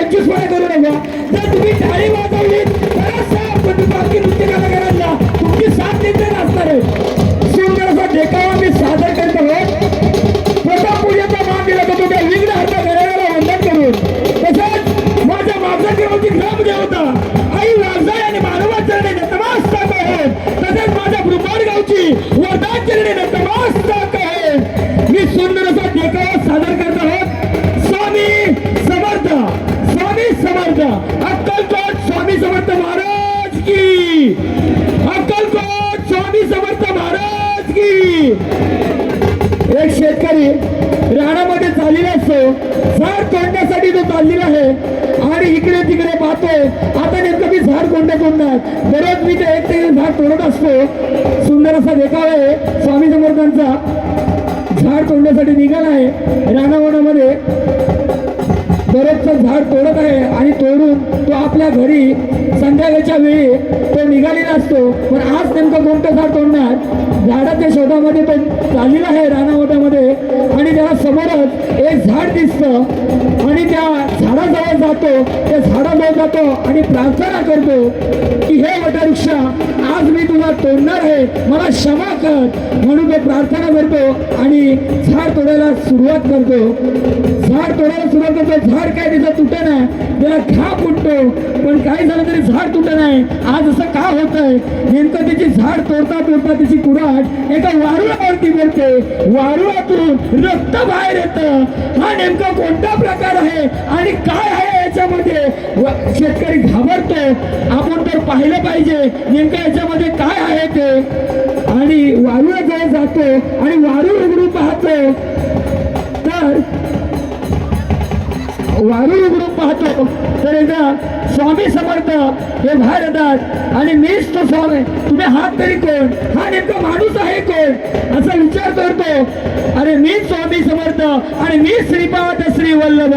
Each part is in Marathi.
कंजूसपणा करू नका. जर तुम्ही टाळी वाजवली तर बाकी नृत्य कलाकारांना तुमची साथ देते असणार आहे. सुंदर असा देखावा मी सादर करत आहोत. प्रथम पूजेचा मान दिला जातो त्या विघ्नहर्ता गणेशाला वंदन करून. तसंच माझ्या मागच्या ग्रामदेवता आई वाघजाई आणि मानवाचरणी नतमस्तक आहे. तसेच माझ्या ब्रह्मगावची वर्धाचरणी नतमस्तक आहे. मी सुंदर असा देखावा सादर करत आहोत. स्वामी समर्थ, स्वामी समर्थ, अक्कलकोट स्वामी समर्थ महाराज की, अक्कलकोट स्वामी समर्थ महाराज की. एक शेतकरी रानामध्ये चाललेला असतो, झाड तोडण्यासाठी तो चाललेला आहे आणि इकडे तिकडे पाहतोय. आता नेमकं मी झाड कोणत्या दररोज मी ते एक ते झाड तोडत असतो. सुंदर असा देखावा आहे स्वामी समर्थांचा. झाड तोडण्यासाठी निघाला आहे रानावनामध्ये, दररोजचं झाड तोडत आहे आणि तोडून तो आपल्या घरी संध्याकाळच्या वेळी तो निघालेला असतो. पण आज नेमकं कोणतं झाड तोडणार, झाडाच्या शोधामध्ये तो चाललेला आहे रानावनामध्ये आणि त्याला समोरच एक झाड दिसतं आणि त्या झाडाजवळ जातो. त्या झाडाजवळ जातो आणि प्रार्थना करतो की हे वटवृक्ष, आज मी तुला तोडणार आहे, मला क्षमा कर. म्हणून तो प्रार्थना करतो आणि झाड तोडायला सुरुवात करतो. झाड तोडायला सुरुवात करतो. झाड काय तिचं तुटत नाही, त्याला घा फुटतो. पण काही झालं तरी झाड तुटत नाही. आज असं का होत आहे, नेमकं त्याची झाड तोडता तोडता त्याची कुऱ्हाड एका वारुळावरती पडते. वारुळातून रक्त बाहेर येतं. हा नेमका कोणता प्रकार आहे आणि काय आहे याच्यामध्ये, शेतकरी घाबरतो. आपण तर पाहिलं पाहिजे नेमकं याच्यामध्ये काय आहे ते. आणि वारुळाजवळ जातो आणि वारुळ उघडून पाहतो तर एकदा स्वामी समर्थ हे बाहेर येतात आणि मीच तो स्वामी, तुम्ही हात तरी कोण, हा नेमका माणूस आहे कोण असा विचार करतो. अरे मी स्वामी समर्थ आणि मी श्रीपाद श्री वल्लभ.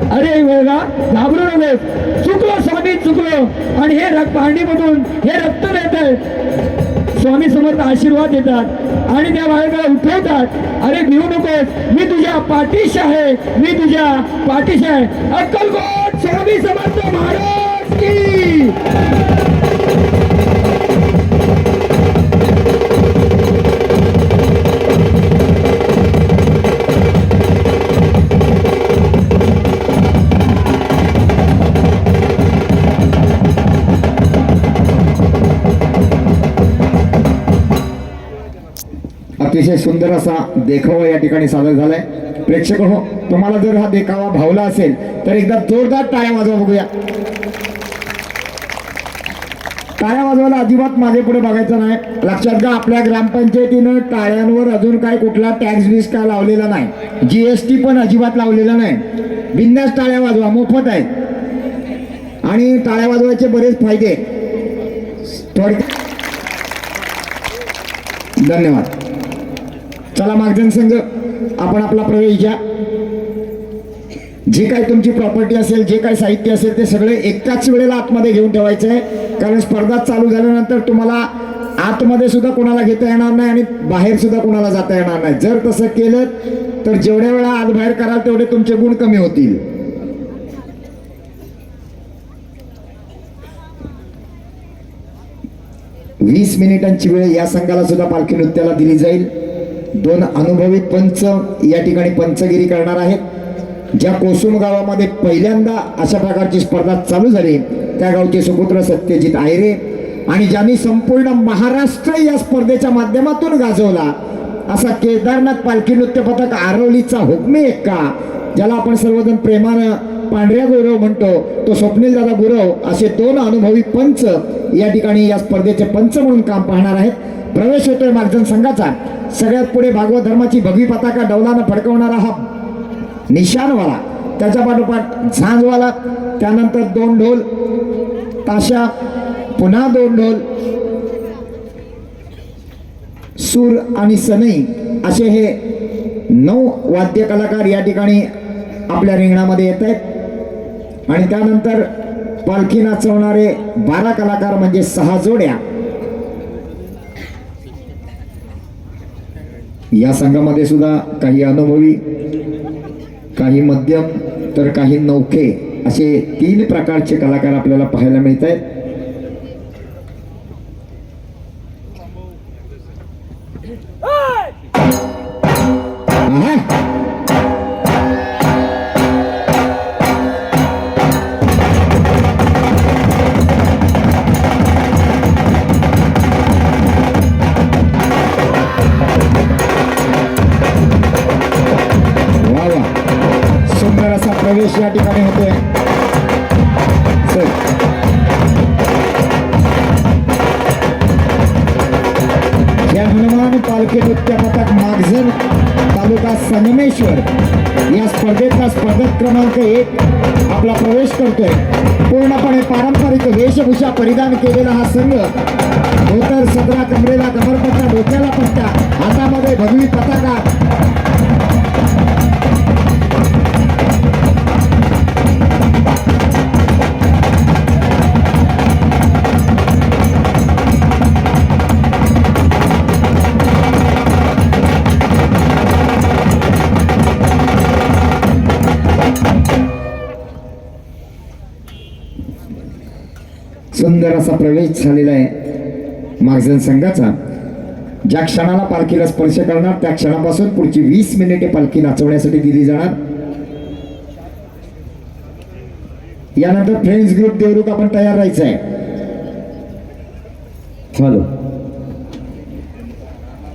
अरे बघा, घाबरू नकोस, चुकलो स्वामी चुकलो. आणि हे पांडीमधून हे रक्त देत आहे. स्वामी समर्थ आशीर्वाद देतात आणि त्या बाळकाला उठवतात. अरे भिवू नकोस, मी तुझ्या पाठीशी आहे, मी तुझ्या पाठीशी आहे. अक्कलकोट स्वामी समर्थ महाराज की. अतिशय सुंदर असा देखावा या ठिकाणी सादर झालाय. प्रेक्षक हो, तुम्हाला जर हा देखावा भावला असेल तर एकदा जोरदार टाळ्या वाजवा बघूया. टाळ्या वाजवायला अजिबात मागे पुढे बघायचं नाही. लक्षात घ्या, आपल्या ग्रामपंचायतीनं टाळ्यांवर अजून काय कुठला टॅक्स बिक्स काय लावलेला नाही, GST पण अजिबात लावलेला नाही. बिनधास्त टाळ्या वाजवा, मोफत आहे आणि टाळ्या वाजवायचे बरेच फायदे. थोडक्यात धन्यवाद. चला मागजन संघ, आपण आपला प्रवेश घ्या. जे काय तुमची प्रॉपर्टी असेल, जे काय साहित्य असेल ते सगळे एकाच वेळेला आतमध्ये घेऊन ठेवायचं आहे. कारण स्पर्धा चालू झाल्यानंतर तुम्हाला आतमध्ये सुद्धा कोणाला घेता येणार नाही आणि बाहेर सुद्धा कोणाला जाता येणार नाही. जर तसं केलं तर जेवढ्या वेळा आत बाहेर कराल तेवढे तुमचे गुण कमी होतील. वीस मिनिटांची वेळ या संघाला सुद्धा पालखी नृत्याला दिली जाईल. दोन अनुभवी पंच या ठिकाणी पंचगिरी करणार आहेत. ज्या कोसुम गावामध्ये पहिल्यांदा अशा प्रकारची स्पर्धा चालू झाली त्या गावचे सुपुत्र सत्यजित आयरे आणि ज्यांनी संपूर्ण महाराष्ट्र या स्पर्धेच्या माध्यमातून गाजवला असा केदारनाथ पालखी नृत्य पथक आरवलीचा हुकमी एक्का, ज्याला आपण सर्वजण प्रेमानं पांढऱ्या गुरव म्हणतो, तो स्वप्नील दादा गुरव असे दोन अनुभवी पंच या ठिकाणी या स्पर्धेचे पंच म्हणून काम पाहणार आहेत. प्रवेश होतोय मार्जन संघाचा. सगळ्यात पुढे भागवत धर्माची भगवी पताका डौलानं फडकवणारा हा निशाणवाला, त्याच्या पाठोपाठ झांजवाला, त्यानंतर दोन ढोल ताशा, पुन्हा दोन ढोल, सूर आणि सनई असे हे 9 वाद्य कलाकार या ठिकाणी आपल्या रिंगणामध्ये येत आहेत. आणि त्यानंतर पालखी नाचवणारे 12 कलाकार म्हणजे 6 जोड्या. या संघामध्ये सुद्धा काही अनुभवी, काही मध्यम तर काही नौखे असे 3 प्रकारचे कलाकार आपल्याला पाहायला मिळत आहेत. आहा. वा वा, सुंदर असा प्रवेश या ठिकाणी होतोय. चल. या हनुमान पालखी नृत्य पथक मागझर तालुका संगमेश्वर या स्पर्धेतला स्पर्धक क्रमांक 1 आपला प्रवेश करतोय. पूर्णपणे पारंपरिक वेशभूषा परिधान केलेला हा संघ, धोतर, सदरा, कमरेला कमरपट्टा, डोक्याला पट्टा, हातामध्ये भगवी पताका. सुंदर असा प्रवेश झालेला आहे मागझन संघाचा. ज्या क्षणाला पालखीला स्पर्श करणार त्या क्षणापासून पुढची 20 मिनिटे पालखी नाचवण्यासाठी दिली जाणार. यानंतर फ्रेंड्स ग्रुप देवरुख आपण तयार राहायचं आहे. हॅलो,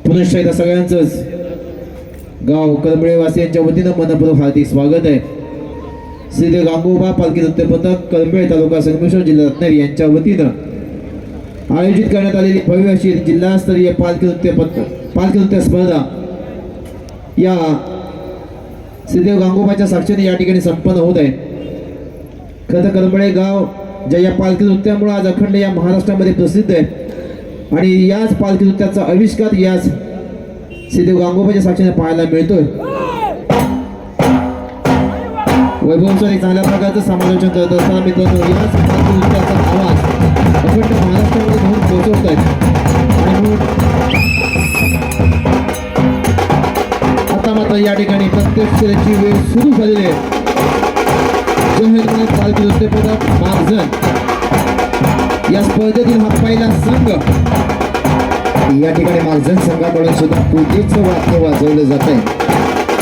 पुनश्च एकदा सगळ्यांचंच गाव कलंबळेवासियांच्या वतीनं मनपूर्वक हार्दिक स्वागत आहे. श्री देव गांगोबा पालखी नृत्य पथक कलंबळे तालुका संगमेश्वर जिल्हा रत्नागिरी यांच्या वतीनं आयोजित करण्यात आलेली भव्य अशी जिल्हास्तरीय पालखी नृत्य स्पर्धा या श्रीदेव गांगोबाच्या साक्षीने या ठिकाणी संपन्न होत आहे. खरं तर कलंबळे गाव ज्या या पालखी नृत्यामुळे आज अखंड या महाराष्ट्रामध्ये प्रसिद्ध आहे आणि याच पालखी नृत्याचा आविष्कार याच श्रीदेव गांगोबाच्या साक्षीने पाहायला मिळतोय. वैभव सर एक चांगल्या प्रकारचं समालोचन करत असताना मित्रांनो याच पालखी नृत्याचा आवाज अखंड महाराष्ट्रामध्ये घेऊन पोहोचवत आहेत. आणि म्हणून आता मात्र या ठिकाणी प्रत्यक्षाची वेळ सुरू झालेली आहे. जय हिंद पालखी नृत्य पथक मागझन या स्पर्धेतील हा पहिला संघ. या ठिकाणी मागझन संघाकडून सुद्धा पूजेचं वाद्य वाजवलं जात आहे.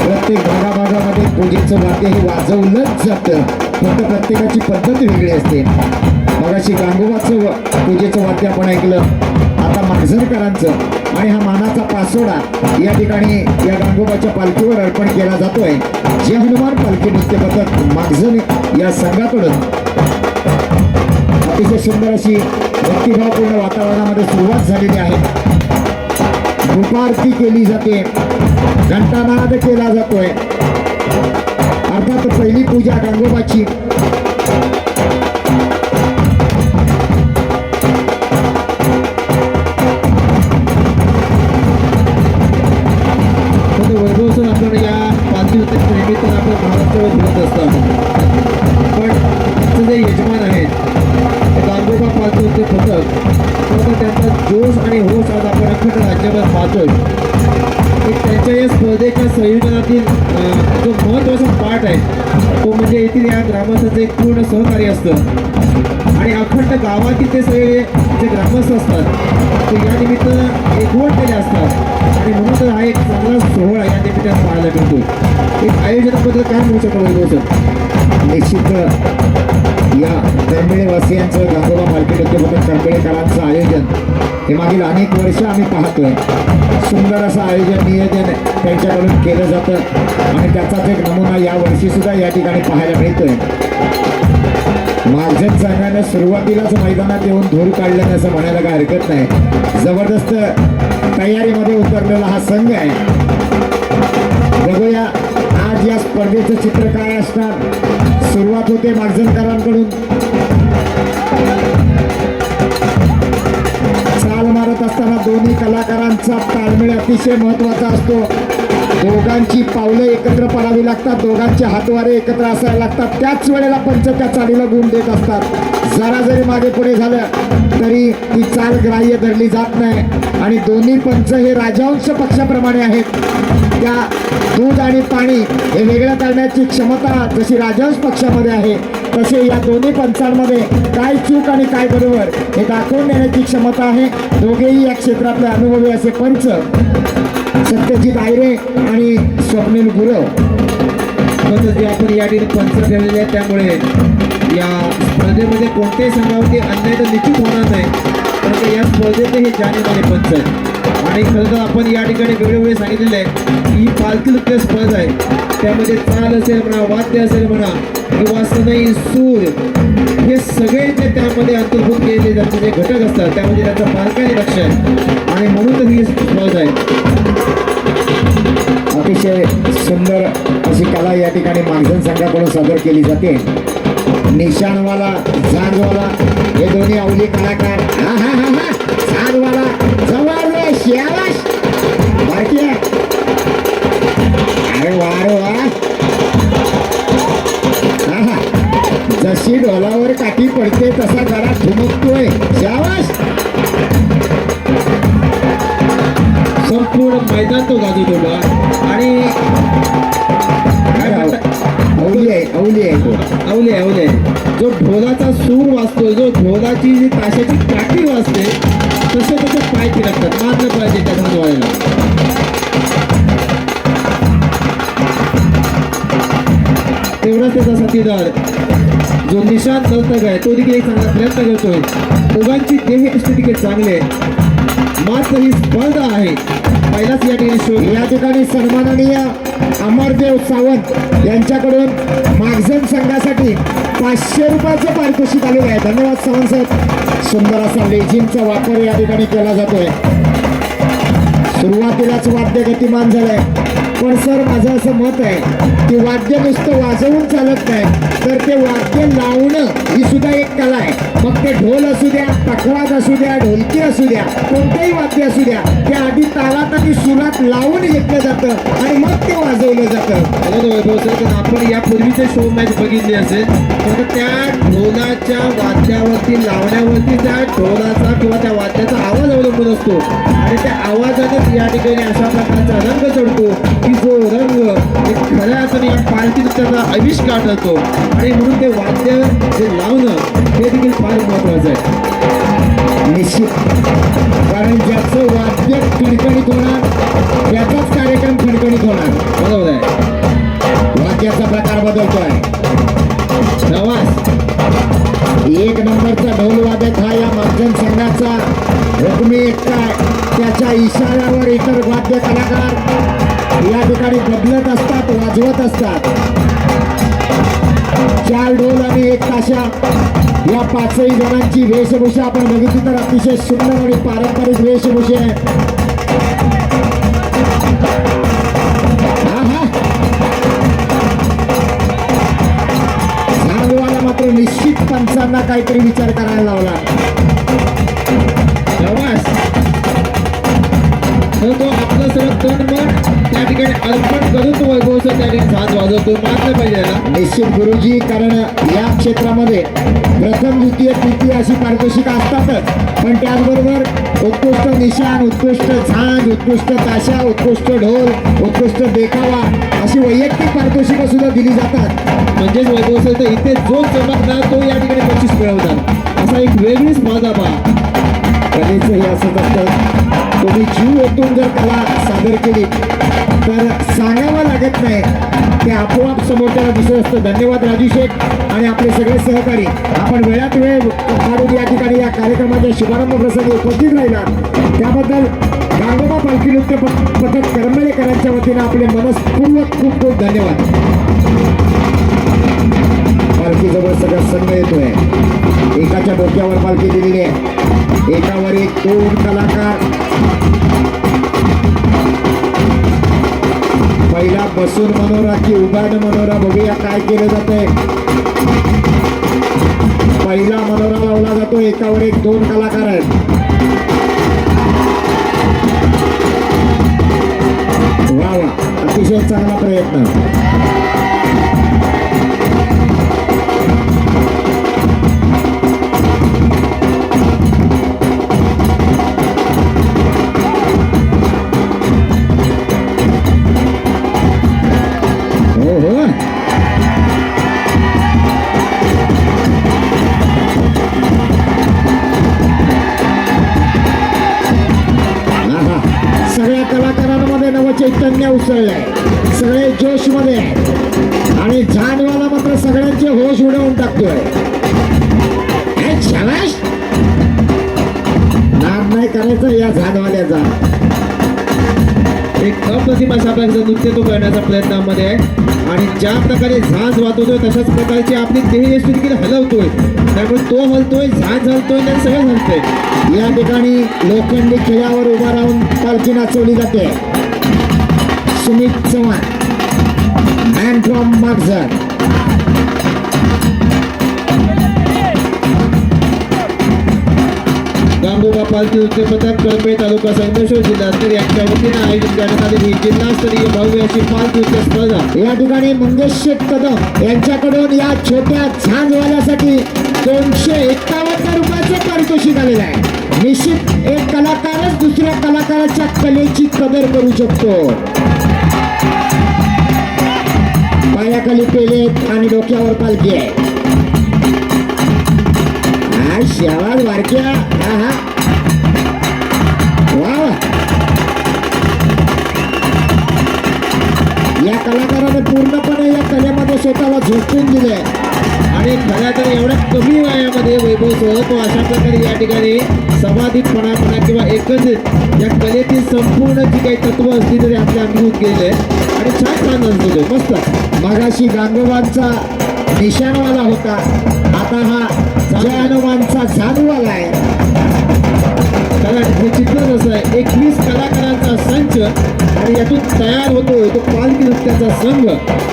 प्रत्येक भागाभागामध्ये पूजेचं वाद्य हे वाजवलंच जातं, फक्त प्रत्येकाची पद्धत वेगळी असते. मगाशी गांगोबाचं पूजेचं वाद्य आपण ऐकलं, आता मागझरकरांचं. आणि हा मानाचा पासोडा या ठिकाणी या गांगोबाच्या पालखीवर अर्पण केला जातोय. जे हनुमान पालखी नृत्य पथक मागझर या संघाकडून अतिशय सुंदर अशी भक्तिभावपूर्ण वातावरणामध्ये सुरुवात झालेली आहे. धूपारती केली जाते, घंटानाद केला जातोय. अर्थात पहिली पूजा गांगोबाची. वैभव सर आपण या पालखी नृत्याच्या निमित्तानं आपण महाराष्ट्रावर फिरत असतात, पण आजचे जे यजमान आहेत ते गांगोबा पालखी नृत्य पथक, तर त्यांचा जोश आणि होश आज आपण अखंड राज्यभर पाहतोय. त्यांच्या या स्पर्धेच्या संयोजनातील जो महत्त्वाचा पार्ट आहे तो म्हणजे येथील या ग्रामस्थांचं एक पूर्ण सहकार्य असतं आणि अखंड गावातील ते सगळे जे ग्रामस्थ असतात ते या निमित्तानं एकवटलेले असतात आणि म्हणून तर हा एक चांगला सोहळा या निमित्तानं पाहायला मिळतो. एक आयोजनाबद्दल काय म्हणू शकतो वैभव सर? निश्चित या कळंबळेवासियांचं गांगोबा पालखी नृत्य पथक कळंबळेकरांचं आयोजन हे मागील अनेक वर्ष आम्ही पाहतोय. सुंदर असं आयोजन नियोजन त्यांच्याकडून केलं जातं आणि त्याचाच एक नमुना या वर्षी सुद्धा या ठिकाणी पाहायला मिळतोय. मागझर संघानं सुरुवातीलाच मैदानात येऊन धूर काढल्यानं असं म्हणायला काय हरकत नाही. जबरदस्त तयारीमध्ये उतरलेला हा संघ आहे. बघूया आज या स्पर्धेचं चित्र काय असणार. सुरुवात होते मागझरकरांकडून. चाल मारत असताना दोन्ही कलाकारांचा ताळमेळ अतिशय महत्वाचा असतो. दोघांची पावलं एकत्र पडावी लागतात, दोघांचे हातवारे एकत्र असायला लागतात. त्याच वेळेला पंच त्या चालीला गुण देत असतात. जरा जरी मागे पुढे झालं तरी ती चाल ग्राह्य धरली जात नाही आणि दोन्ही पंच हे राजवंश पक्षाप्रमाणे आहेत. त्या दूध आणि पाणी हे वेगळं करण्याची क्षमता जशी राजवंश पक्षामध्ये आहे तसे या दोन्ही पंचांमध्ये काय चूक आणि काय बरोबर हे दाखवून देण्याची क्षमता आहे. दोघेही या क्षेत्रातले अनुभवी असे पंच सत्यजित आयरे आणि स्वप्नील गुरव. जे आपण या ठिकाणी पंच ठेवलेले आहेत, त्यामुळे या स्पर्धेमध्ये कोणत्याही संघावरती अन्याय तर निश्चित होणार नाही, परंतु या स्पर्धेतले हे जाणीवणारे पंच आहेत. आणि खरं तर आपण या ठिकाणी वेळोवेळी सांगितलेलं आहे ही पालखी नृत्य स्पर्धा आहे, त्यामध्ये चाल असेल म्हणा, वाद्य असेल म्हणा किंवा सनई, सूर हे सगळे जे त्यामध्ये अंतर्भूत केलेले त्यांचे जे घटक असतात त्यामध्ये त्याचं बारकाईने लक्ष आहे आणि म्हणून तर ही स्पर्धा आहे. अतिशय सुंदर अशी कला या ठिकाणी मागजन संघाकडून सादर केली जाते. निशाणवाला, झांजवाला हे दोन्ही अवली कलाकार. हा हा हा हा झांजवाला जबरदस्त शाबाश बाकी आहे. अरे वा रे वा. हा हा जशी ढोलावर काठी पडते तसा जरा ठुमकतोय. शाबाश. संपूर्ण मैदान तो गाजवतो बा. आणि अवली आहे तो. अवले जो ढोलाचा सूर वाजतो, जो ढोलाची जी ताशाची काठी वाजते तसे तसे पाय फिरकतात. मानलं पाहिजे त्या धानवाळ्याला. तेवढाच त्याचा साथीदार जो निशांत नर्तक आहे तो देखील एक चांगला प्रयत्न करतोय. दोघांची देहयष्टी देखील चांगली आहे. मात्र ही स्पर्धा आहे पहिलाच या ठिकाणी शो. या ठिकाणी सन्माननीय अमरदेव सावंत यांच्याकडून मागजन संघासाठी 500 रुपयाचं पारितोषिक आलेलं आहे. धन्यवाद सावंत साहेब. सुंदर असा लेझिमचा वापर या ठिकाणी केला जातोय. सुरुवातीलाच वाद्य गतिमान झालंय, पण सर माझं असं मत आहे की वाद्य नुसतं वाजवून चालत नाही, तर ते वाद्य लावणं ही सुद्धा एक कला आहे. मग ते ढोल असू द्या, पखवाज असू द्या, ढोलकी असू द्या, कोणतेही वाद्य असू द्या, ते आधी तालात आणि सुरात लावून घेतलं जातं आणि मग ते वाजवलं जातं. वैभव सर, आपण यापूर्वीचे शो मॅच बघितली असेल तर त्या ढोलाच्या वाद्यावरती लावण्यावरती त्या ढोलाचा किंवा त्या वाद्याचा आवाज अवलंबून असतो आणि त्या आवाजानेच या ठिकाणी अशा प्रकारचा रंग चढतो की जो रंग एक खऱ्या अर्थाने या पालखी नृत्याचा आविष्कार ठरतो. आणि म्हणून ते वाद्य जे लावणं हे देखील फार महत्वाचं आहे. निश्चित, कारण ज्याचं वाद्य खणखणीत होणार त्याचाच कार्यक्रम खणखणीत होणार. बरोबर आहे. वाद्याचा प्रकार बदलतोय. प्रवास एक नंबरचा ढोल वादक हा या मागजन संघाचा हुकमी एकटा आहे. त्याच्या इशाऱ्यावर इतर वाद्य कलाकार या ठिकाणी बदलत असतात, वाजवत असतात. 4 ढोल आणि 1 ताशा या 5ही जणांची वेशभूषा आपण बघितली तर अतिशय सुंदर आणि पारंपरिक वेशभूषा आहे. झांजवाला मात्र निश्चित पंचांना काहीतरी विचार करायला लावला. प्रवास तर तो आपलं सर्व तन मन त्या ठिकाणी अर्पण करून तो वैभवचं त्या ठिकाणी साथ वाजवतो. मानलं पाहिजे याला. निश्चित गुरुजी, कारण या क्षेत्रामध्ये प्रथम, द्वितीय, तृतीय अशी पारितोषिकं असतातच, पण त्याचबरोबर उत्कृष्ट निशाण, उत्कृष्ट झांज, उत्कृष्ट ताशा, उत्कृष्ट ढोल, उत्कृष्ट देखावा अशी वैयक्तिक पारितोषिकं सुद्धा दिली जातात. म्हणजेच वैभव सर तर इथे जो चमकणार तो या ठिकाणी 25 मिळवतात. असा एक वेगळी स्पर्धा पहा. कलेचं हे असंच असतं, तुम्ही जीव ओतून जर कला सादर केली तर सांगावं लागत नाही, ते आपोआप समोरच्याला दिसत असतं. धन्यवाद राजू शेठ आणि आपले सगळे सहकारी. आपण वेळात वेळ काढून या ठिकाणी या कार्यक्रमाच्या शुभारंभ प्रसंगी उपस्थित राहिला त्याबद्दल गांगोबा पालखी नृत्य पथक करंबेळेकरांच्या वतीनं आपले मनस्पूर्वक खूप खूप धन्यवाद. पालखीजवळ सगळा संघ येतोय. एकाच्या डोक्यावर पालखी दिलेली आहे, एकावर 1-2 कलाकार. पहिला बसून मनोरा की उभारनं मनोरा, बघूया काय केलं जातंय. पहिला मनोरा लावला जातो, एकावर 1-2 कलाकार आहेत. वा वा, अतिशय चांगला प्रयत्न. कलाकारांमध्ये नवचैतन्य उसळलंय, सगळे जोश मध्ये आहेत आणि झाडवाला मात्र सगळ्यांचे होश उडवून टाकतोय. हे शाबास, नाद नाही करायचं या झाडवाल्याचा. एक अप्रतिम अशा प्रकारचं नृत्य तो करण्याचा प्रयत्नामध्ये आहे आणि ज्या प्रकारे झांज वाजवतोय तशाच प्रकारची आपली देहयष्टी देखील हलवतोय. त्यामुळे तो हलतोय, झांज हलतोय आणि सगळं हलतंय. या ठिकाणी लोखंडी खेळावर उभा राहून पालखी नाचवली जाते. Sumit Chavan, man from Magzar. गांगोबा पालखी नृत्य पथक कळंबे तालुका संगमेश्वर जिल्ह्यातील यांच्या वतीने आयोजित करण्यात आलेली जिल्हास्तरीय भव्य अशी पालखी नृत्य स्पर्धा. या ठिकाणी मंगेश शेठ कदम यांच्याकडून या छोट्या झांजवाल्यासाठी 251 रुपयाचं पारितोषिक आलेलं आहे. निश्चित एक कलाकारच दुसऱ्या कलाकाराच्या कलेची कदर करू शकतो. पायाखाली पेले आणि डोक्यावर पालखी आहे. शेवाळ वारक्या, हा वा. या कलाकाराने पूर्णपणे या कलेमध्ये स्वतःला झोकून दिले आणि खऱ्या तर एवढ्या कमी वयामध्ये वैभवसह तो अशा प्रकारे या ठिकाणी समाधीपणा किंवा एकत्रित या कलेतील संपूर्ण जी काही तत्व असली तरी आपल्या अनुभूत केलेले आहे आणि छान असतो तो मस्त. मगाशी गांगोबांचा निशाणवाला होता, आता हा जानवांचा जानवाला आहे. कारण हे चित्रच असं आहे, 21 कलाकारांचा संच आणि यातून तयार होतोय तो पालखी नृत्याचा संघ.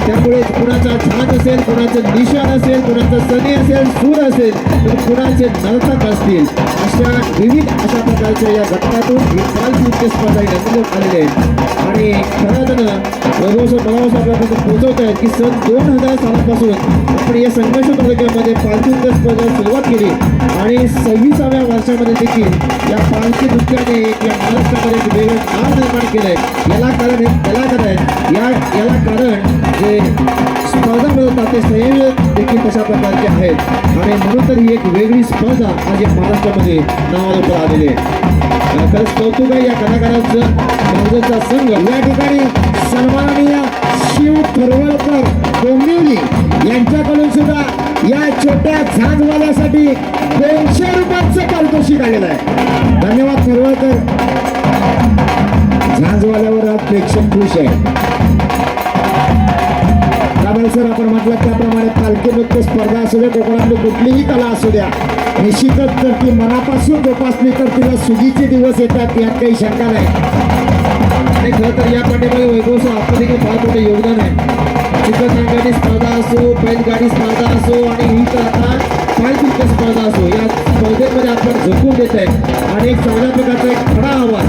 त्यामुळे कुणाचा झांज असेल, कुणाचं निशाण असेल, कुणाचं सने असेल, सूर असेल, तर कुणाचे नर्तक असतील, अशा विविध अशा प्रकारच्या या घटकातून ही पालखी नृत्य स्पर्धा रंगवण्यात आलेली आहे. आणि खरं तर बळावस आपल्यापर्यंत पोहोचवत आहेत की सन 2000 सालापासून आपण या संघर्ष तालुक्यामध्ये पालखी नृत्य स्पर्धेला सुरुवात केली आणि 26व्या वर्षामध्ये देखील या पालखी नृत्याने या महाराष्ट्रामध्ये एक वेगळं नाव निर्माण केलंय. याला कारण हे कलाकार आहेत, याला कारण जे स्पर्धा मिळवतात ते संयोजक देखील तशा प्रकारचे आहेत आणि म्हणून तर ही एक वेगळी स्पर्धा आज या महाराष्ट्रामध्ये नावाला आलेली आहे. खरंच कौतुक आहे या कलाकारांचं. माझा संघ या ठिकाणी सन्माननीय शिव थरवळकर डोंबिवली यांच्याकडून सुद्धा या छोट्या झांजवाल्यासाठी 200 रुपयाचं पारितोषिक आलेलं आहे. धन्यवाद थरवळकर. झांजवाल्यावर आज प्रेक्षक खुश आहे. सर आपण म्हटलं त्याप्रमाणे पालखी नृत्य स्पर्धा असू द्या, कोकणातली कुठलीही कला असू द्या, निश्चितच तर ती मनापासून जोपासली तर तिला सुगीचे दिवस येतात, यात काही शंका नाही. आणि खरं तर या पाठीमागे वैभवसह आपलं देखील फार मोठं योगदान आहे. चित्ररंगाची स्पर्धा असो, बैलगाडी स्पर्धा असो आणि ही तर आता पालखी नृत्य स्पर्धा असो, या स्पर्धेमध्ये आपण झोकून देत आहे आणि एक चांगल्या प्रकारचा एक खडा आवाज,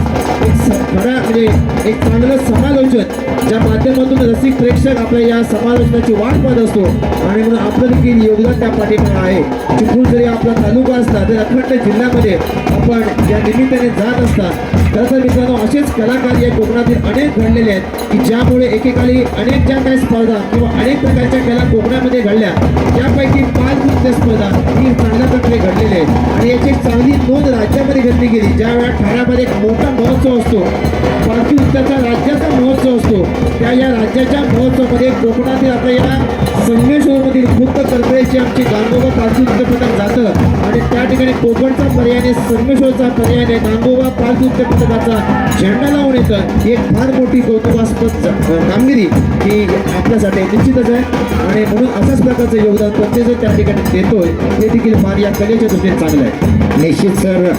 म्हणजे एक चांगलं समालोचन ज्या माध्यमातून रसिक प्रेक्षक आपल्या या समालोचनाची वाट पाहत असतो आणि म्हणून आपलं देखील योगदान त्या पाठीमागे आहे. चिपळूण जरी आपला तालुका असला तरी अखंड जिल्ह्यामध्ये आपण या निमित्ताने जात असतात. खरं तर मित्रांनो, असेच कलाकार या कोकणातील अनेक घडलेले आहेत की ज्यामुळे एकेकाळी अनेक ज्या काही स्पर्धा किंवा अनेक प्रकारच्या कला कोकणामध्ये घडल्या, त्यापैकी पालखी नृत्य स्पर्धा ही चांगल्या प्रकारे घडलेली आहे आणि याची एक चांगली नोंद राज्यामध्ये घेतली गेली. ज्या वेळा ठाण्यामध्ये एक मोठा महोत्सव असतो, पालखी नृत्याचा राज्याचा महोत्सव असतो, त्या या राज्याच्या महोत्सवामध्ये कोकणातील आपल्या या संगमेश्वरमधील खुद्द करपळेची आमची गांगोबा पालखी नृत्य पथक जातं आणि त्या ठिकाणी कोकणचा पर्यायाने संगमेश्वरचा पर्यायाने गांगोबा पालखी नृत्य पथकाचा झेंडा लावून येतं. ही एक फार मोठी कौतुकास्पद कामगिरी ही आपल्यासाठी निश्चितच आहे आणि म्हणून अशाच प्रकारचं योगदान प्रत्येक त्या ठिकाणी देतोय हे देखील फार या कलेच्या दृष्टीने चांगलं आहे. निश्चित सर,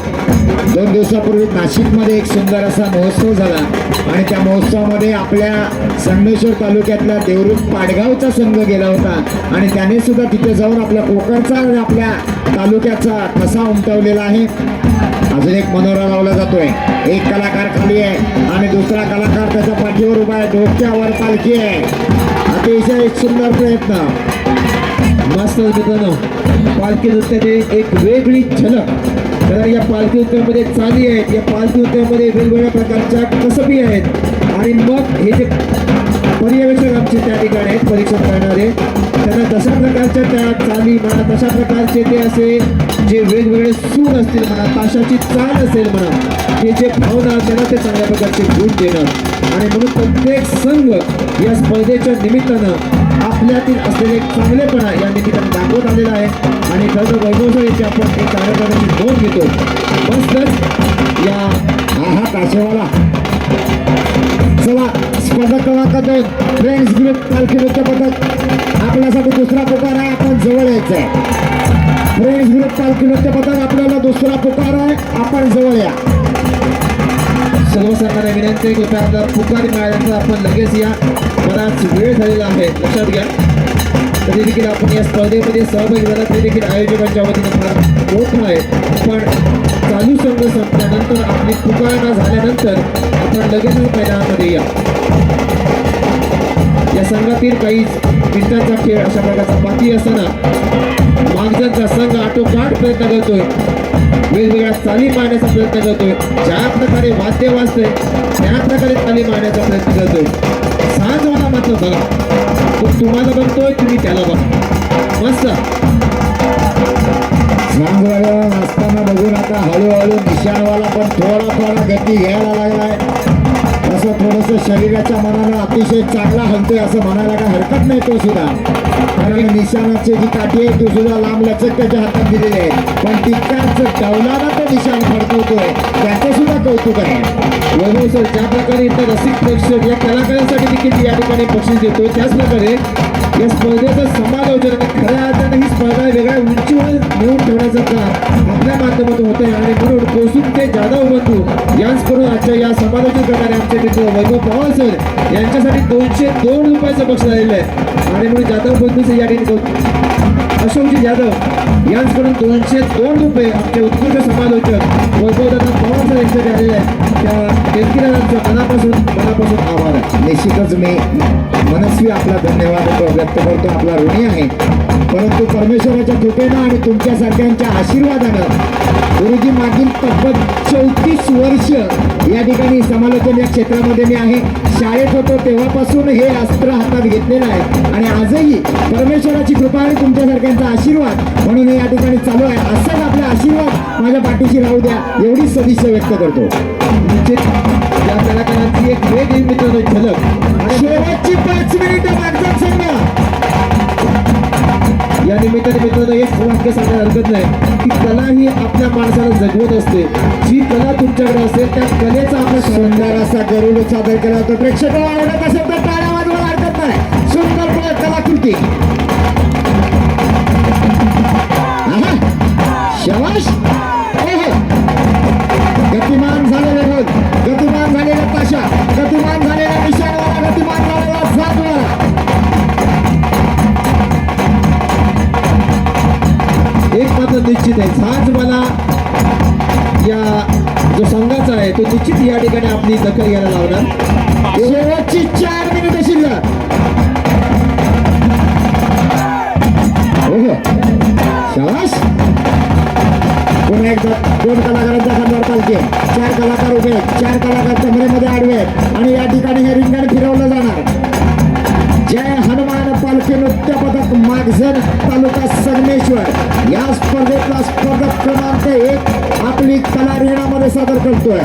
2 दिवसापूर्वी नाशिकमध्ये एक सुंदर असा महोत्सव झाला आणि त्या महोत्सवामध्ये आपल्या संगमेश्वर तालुक्यातल्या देवरुख पाडगावचा संघ गेला होता आणि त्याने सुद्धा तिथे जाऊन आपल्या कोकणचा आणि आपल्या तालुक्याचा ठसा उमटवलेला आहे. अजून एक मनोरा लावला जातोय. एक कलाकार खाली आहे आणि दुसरा कलाकार त्याच्या पाठीवर उभा आहे, डोक्यावर पालखी आहे. अतिशय एक सुंदर प्रयत्न. मस्त मित्रांनो, पालखी नृत्याची एक वेगळी झलक तर या पालखी नृत्यामध्ये चाली आहेत. या पालखी नृत्यामध्ये वेगवेगळ्या प्रकारच्या कसबी आहेत आणि मग हे जे पर्यवेक्षक आमचे त्या ठिकाणी आहेत परीक्षण करणारे. त्यांना तशा प्रकारच्या त्या चाली म्हणा, तशा प्रकारचे ते असे जे वेगवेगळे सूर असतील म्हणा, ताशाची चाल असेल म्हणा, हे जे भावना त्यांना ते चांगल्या प्रकारचे गुण देणार. आणि म्हणून प्रत्येक संघ या स्पर्धेच्या निमित्तानं आपल्यातील असलेले चांगलेपणा या निमित्तानं दाखवत आलेला आहे. आणि खरं वैभव सर याची आपण एक चांगल्या प्रकारची नोंद घेतो. मस्तच या हा ताशेवाला. चला स्पर्धा क्रमांक 2 फ्रेंड्स ग्रुप पालखी नृत्य पथक आपल्यासाठी दुसरा पुकार आहे. आपण जवळ यायचं आहे. फ्रेंड्स ग्रुप पालखी नृत्य पथक आपल्याला दुसरा पुकार आहे. आपण जवळ या. सर्व संघांना विनंती आहे की आपला पुकार मिळाल्यानंतर आपण लगेच या. बराच वेळ झालेला आहे लक्षात घ्या. तरी देखील आपण या स्पर्धेमध्ये सहभागी झाला तरी देखील आयोजकांच्या वतीनं फार मोठं आहे. पण चालू संघ संपल्यानंतर आपली पुकारना झाल्यानंतर आपण लगेचच मैदानामध्ये या. या संघातील काही मिनिटांचा खेळ अशा प्रकारचा बाकी असताना मागजांचा संघ आटोकाट प्रयत्न करतोय, वेगवेगळ्या चाली मारण्याचा प्रयत्न करतोय. ज्या प्रकारे वाद्य वाजतंय त्या प्रकारे चाली मारण्याचा प्रयत्न करतोय. सांज मला मात्र बघा, तो तुम्हाला बघतोय, तुम्ही त्याला बघा. मस्त सांगवाडा असताना बघून आता हळूहळू निशाणवाला पण थोडा गती घ्यायला लागलाय. असं थोडंसं शरीराच्या मनानं अतिशय चांगला हलतोय असं म्हणायला काय हरकत नाही तो सुद्धा. कारण निशाणाची जी काठी आहे ती सुद्धा लांब लचक त्याच्या हातात दिलेली आहे. पण तितक्याच डवलाना तो निशाण फडकवतोय, त्याचं सुद्धा कौतुक आहे. वैभव सर ज्या प्रकारे इथं रसिक प्रेक्षक या कलाकारांसाठी देखील या ठिकाणी बक्षीस देतो, त्याच प्रकारे या स्पर्धेचं समालोचन आणि खऱ्या अर्थाने ही स्पर्धा वेगळ्या उंचीवर नेऊन ठेवण्याचं काम आपल्या माध्यमातून होते. आणि म्हणून कोसुम ते जाधव बंधू यांचकडून आजच्या या समालोचन करणारे आमचे मित्र वैभव पवार सर यांच्यासाठी 202 रुपयाचं बक्षीस आलेलं आहे. आणि म्हणून जाधव बंधूचे या ठिकाणी अशोकजी जाधव यांच्याकडून 202 रुपये आमचे उत्कृष्ट समालोचक वैभवदादा पवार सर यांच्याकडे आलेले आहेत. त्या देणगीदारांचं मनापासून आभार आहे. निश्चितच मी मनस्वी आपला धन्यवाद व्यक्त करतो. आपला ऋणी आहे. परंतु परमेश्वराच्या कृपेनं आणि तुमच्यासारख्यांच्या आशीर्वादानं गुरुजी मागील तब्बल 34 वर्ष या ठिकाणी समालोचन या क्षेत्रामध्ये मी आहे. शाळेत होतो तेव्हापासून हे अस्त्र हातात घेतलेलं आहे. आणि आजही परमेश्वराची कृपा आणि तुमच्यासारख्यांचा आशीर्वाद म्हणून हे या ठिकाणी चालू आहे. असंच आपले आशीर्वाद माझ्या पाठीशी राहू द्या एवढी सदिच्छा व्यक्त करतो. निश्चित या कलाकारांची एक वेगळी मित्रांनो झलक. आणि शेवटची 5 मिनिटं मागचा संघ. या निमित्ताने मित्रांनो एक वाक्य सांगायला हरकत नाही की कला ही आपल्या माणसाला जगवत असते. जी कला तुमच्याकडे असेल त्या कलेचा आपला सुंदर असा गरुड सादर केला होता. प्रेक्षकांना आवडत असेल तर टाळ्या वाजवायला हरकत नाही. सुंदर कलाकृती. आहा, शाबाश. ओहो. गतिमान झालेले ढोल, गतिमान झालेला ताशा, गतिमान झालेला निशाणवाला, गतिमान झालेला सातवाला. एक मात्र निश्चित आहे, झाज मला या जो संघाचा आहे तो निश्चित या ठिकाणी आपली दखल घ्यायला लावणार. शेवटची 4 मिनिटं शिल्लक. ओहो, शाबाश. पुन्हा एकदा 2 कलाकारांच्या खांद्यावर पालखी. 4 कलाकार उभे आहेत. 4 कलाकार कमरेमध्ये आडवे आहेत. आणि या ठिकाणी हे रिंगण फिरवलं जाणार. जय हनुमान पालखी नृत्य पथक मागझण तालुका संगमेश्वर या स्पर्धेतला स्पर्धक क्रमांक 1 आपली कला रिंगणामध्ये सादर करतोय.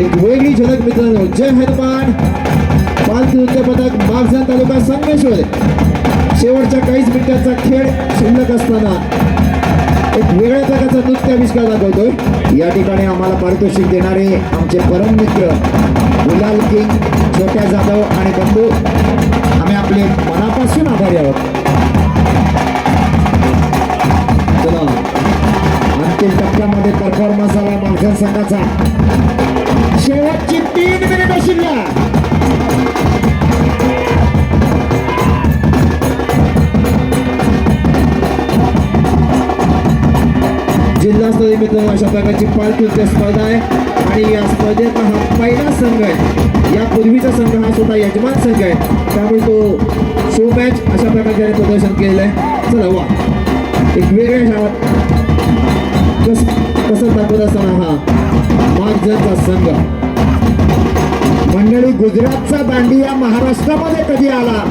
एक वेगळी झलक मित्रांनो. जय हनुमान पालखी नृत्य पथक मागझण तालुका संगमेश्वर. शेवटच्या काहीच मिनिटांचा खेळ शिल्लक असताना एक वेगळ्या प्रकारचा नृत्य आविष्कार दाखवतोय. या ठिकाणी आम्हाला पारितोषिक देणारे आमचे परम मित्र गुलाल किंग, छोट्या जाधव आणि बंधू, आम्ही आपले मनापासून आभारी आहोत. चला अंतिम टप्प्यामध्ये परफॉर्मन्स आला मागझण संघाचा. शेवटची 3 मिनिटं शिल्लक. जिल्हास्तरीय मित्रांनो अशा प्रकारची पालखी नृत्य स्पर्धा आहे. आणि या स्पर्धेचा हा पहिला संघ आहे. यापूर्वीचा संघ हा स्वतः यजमान संघ आहे. त्यामुळे तो शो मॅच अशा प्रकारे प्रदर्शन केलेलं आहे. चला वा, एक वेगळ्या शाळात कसं दाखवत असताना हा मागझणचा संघ मंडळी, गुजरातचा दांडिया महाराष्ट्रामध्ये कधी आला,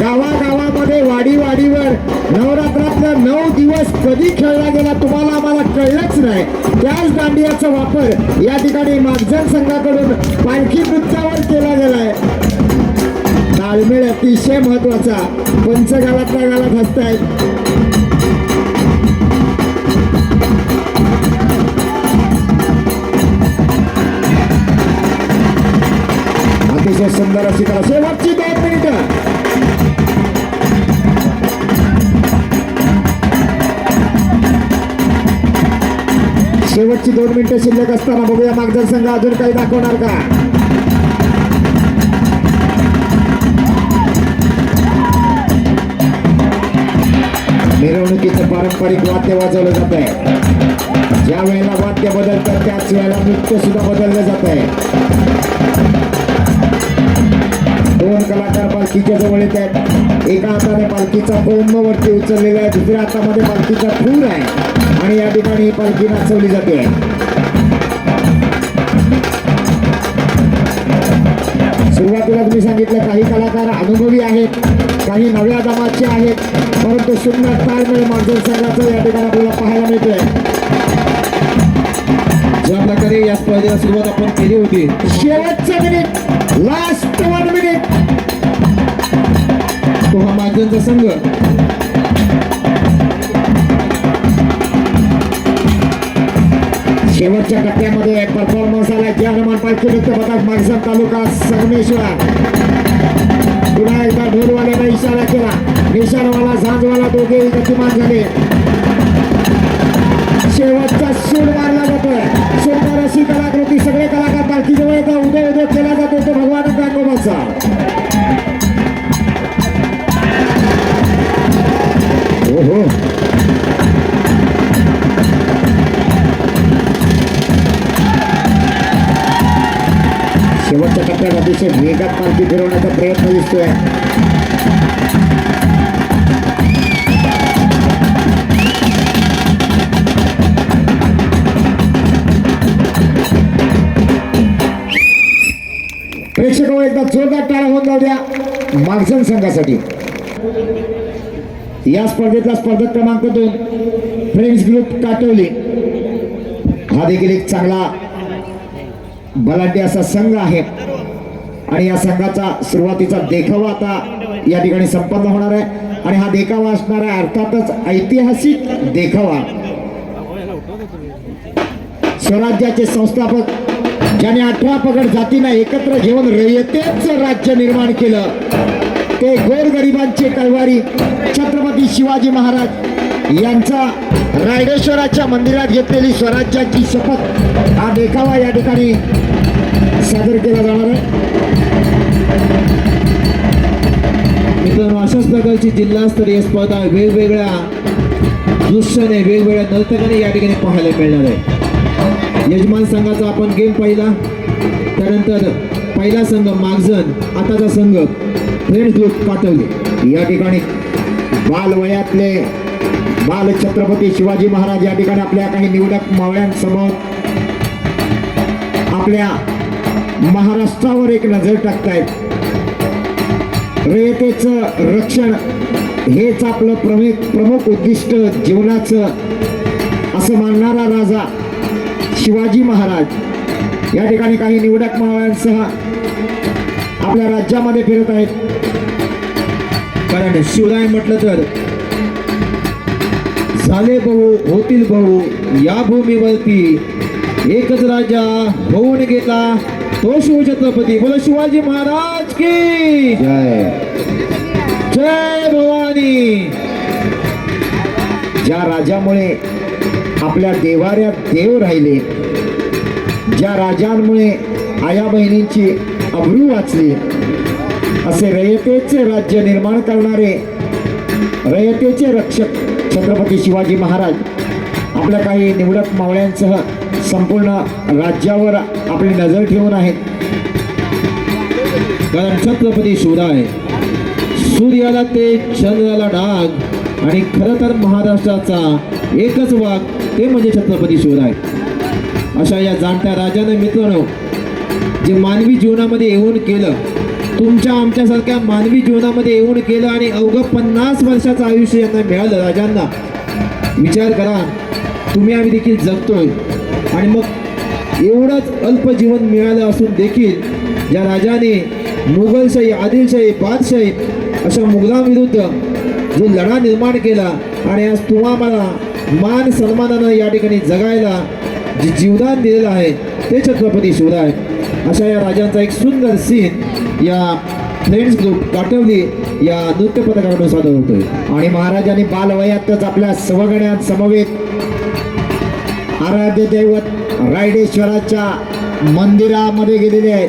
गावागावामध्ये वाडीवाडीवर नवरात्रातल्या 9 दिवस कधी खेळला गेला तुम्हाला आम्हाला कळलंच नाही. त्याच दांडियाचा वापर या ठिकाणी मागजन संघाकडून पालखी नृत्यावर केला गेलाय. ताळमेळ अतिशय महत्वाचा. पंच गालातल्या गालात हसतायत. अतिशय सुंदर अशी कला. शेवटची 2 मिनिटं. शेवटची 2 मिनिटं शिल्लक असताना बघूया मागचा संघ अजून काही दाखवणार का. मिरवणुकीचं पारंपरिक वाद्य वाजवलं जात आहे. ज्या वेळेला वाद्य बदलतात त्याच वेळेला नृत्य सुद्धा बदललं जात आहे. 2 कलाकार पालखीच्या जवळ येत आहेत. एका हाताने पालखीचा कोंब वरती उचललेला आहे, दुसऱ्या हातामध्ये पालखीचा फूल आहे आणि या ठिकाणी ही पालखी नाचवली जाते. सुरुवातीला तुम्ही सांगितलं काही कलाकार अनुभवी आहेत, काही नव्या दमाचे आहेत, परंतु सुंदर ताळमेळ मागजन संघाचं या ठिकाणी आपल्याला पाहायला मिळतोय. ज्या प्रकारे या स्पर्धेला सुरुवात आपण केली होती, शेवटचं मिनिट, लास्ट 1 मिनिट, तो हा मागजनचा संघ शेवटच्या टप्प्यामध्ये परफॉर्मन्स आला. जय हनुमान पालखी नृत्य पथक मागजन तालुका संगमेश्वर. पुन्हा एकदा ढोलवाल्याने इशारा केला. निशाणवाला झांजवाला दोघेही गतिमान झाले. शेवटचा सूर मारला जातोय. सुंदर अशी कलाकृती. सगळे कलाकार पालखीजवळ येतात. उदय केला जातो तो भगवान गणगोबाचा. हो शेवटच्या टप्प्यात अतिशय वेगात पालखी फिरवण्याचा प्रयत्न दिसतोय. प्रेक्षकांनो एकदा जोरदार टाळ्या होऊन जाऊ द्या मागजन संघासाठी. या स्पर्धेतला स्पर्धक क्रमांक 2 फ्रेंड्स ग्रुप काटवली. हा देखील एक चांगला बलाढ्य असा संघ आहे आणि या संघाचा सुरुवातीचा देखावा आता या ठिकाणी संपन्न होणार आहे आणि हा देखावा असणार आहे अर्थातच ऐतिहासिक देखावा. स्वराज्याचे संस्थापक ज्याने 18 पगड जातींना एकत्र घेऊन रयतेचं राज्य निर्माण केलं ते गोरगरिबांचे कळवारी छत्रपती शिवाजी महाराज यांचा रायडेश्वराच्या मंदिरात घेतलेली स्वराज्याची शपथ हा देखावा या ठिकाणी सादर केला जाणार आहे. मित्रांनो, अशाच प्रकारची जिल्हास्तरीय स्पर्धा वेगवेगळ्या दृश्याने वेगवेगळ्या नर्तकाने या ठिकाणी पाहायला मिळणार आहे. यजमान संघाचा आपण गेम पाहिला, त्यानंतर पहिला संघ मागजन, आताचा संघ फ्रेंड्स ग्रुप काटवली. या ठिकाणी बालवयातले बाल छत्रपती शिवाजी महाराज या ठिकाणी आपल्या काही निवडक मावळ्यांसमोर आपल्या महाराष्ट्रावर एक नजर टाकतायत. रयतेचं रक्षण हेच आपलं प्रमुख उद्दिष्ट जीवनाचं असं मानणारा राजा शिवाजी महाराज या ठिकाणी काही निवडक मावळ्यांसह आपल्या राज्यामध्ये फिरत आहेत. कारण शिवराय म्हटलं तर झाले बहु होतील बहु या भूमीवरती एकच राजा होऊन गेला तो शिवछत्रपती. बोला शिवाजी महाराज की जय. जय भवानी. ज्या राजामुळे आपल्या देवाऱ्यात देव राहिले, ज्या राजांमुळे आया बहिणींची अब्रू वाचली, असे रयतेचे राज्य निर्माण करणारे रयतेचे रक्षक छत्रपती शिवाजी महाराज आपल्या काही निवडक मावळ्यांसह संपूर्ण राज्यावर आपली नजर ठेवून आहेत. कारण छत्रपती शिवराय सूर्याला ते चंद्राला डाग आणि खरं तर महाराष्ट्राचा एकच वाघ ते म्हणजे छत्रपती शिवराय. अशा या जाणत्या राजाने मित्रांनो जे मानवी जीवनामध्ये येऊन केलं, तुमच्या आमच्यासारख्या मानवी जीवनामध्ये येऊन केलं आणि अवघं 50 वर्षाचं आयुष्य यांना मिळालं. राजांना विचार करा, तुम्ही आम्ही देखील जगतोय आणि मग एवढंच अल्प जीवन मिळालं असून देखील ज्या राजाने मुघलशाही, आदिलशाही, बादशाही अशा मुघलांविरुद्ध जो लढा निर्माण केला आणि आज तुम्हाला मान सन्मानानं या ठिकाणी जगायला जे जीवदान दिलेलं आहे ते छत्रपती शिवराय. अशा या राजांचा एक सुंदर सीन या फ्रेंड्स ग्रुप काटवली या नृत्य पथकाकडून सादर होतोय. आणि महाराजांनी बालवयातच आपल्या सवगण्या समवेत आराध्य दैवत रायडेश्वराच्या मंदिरामध्ये गेलेले आहेत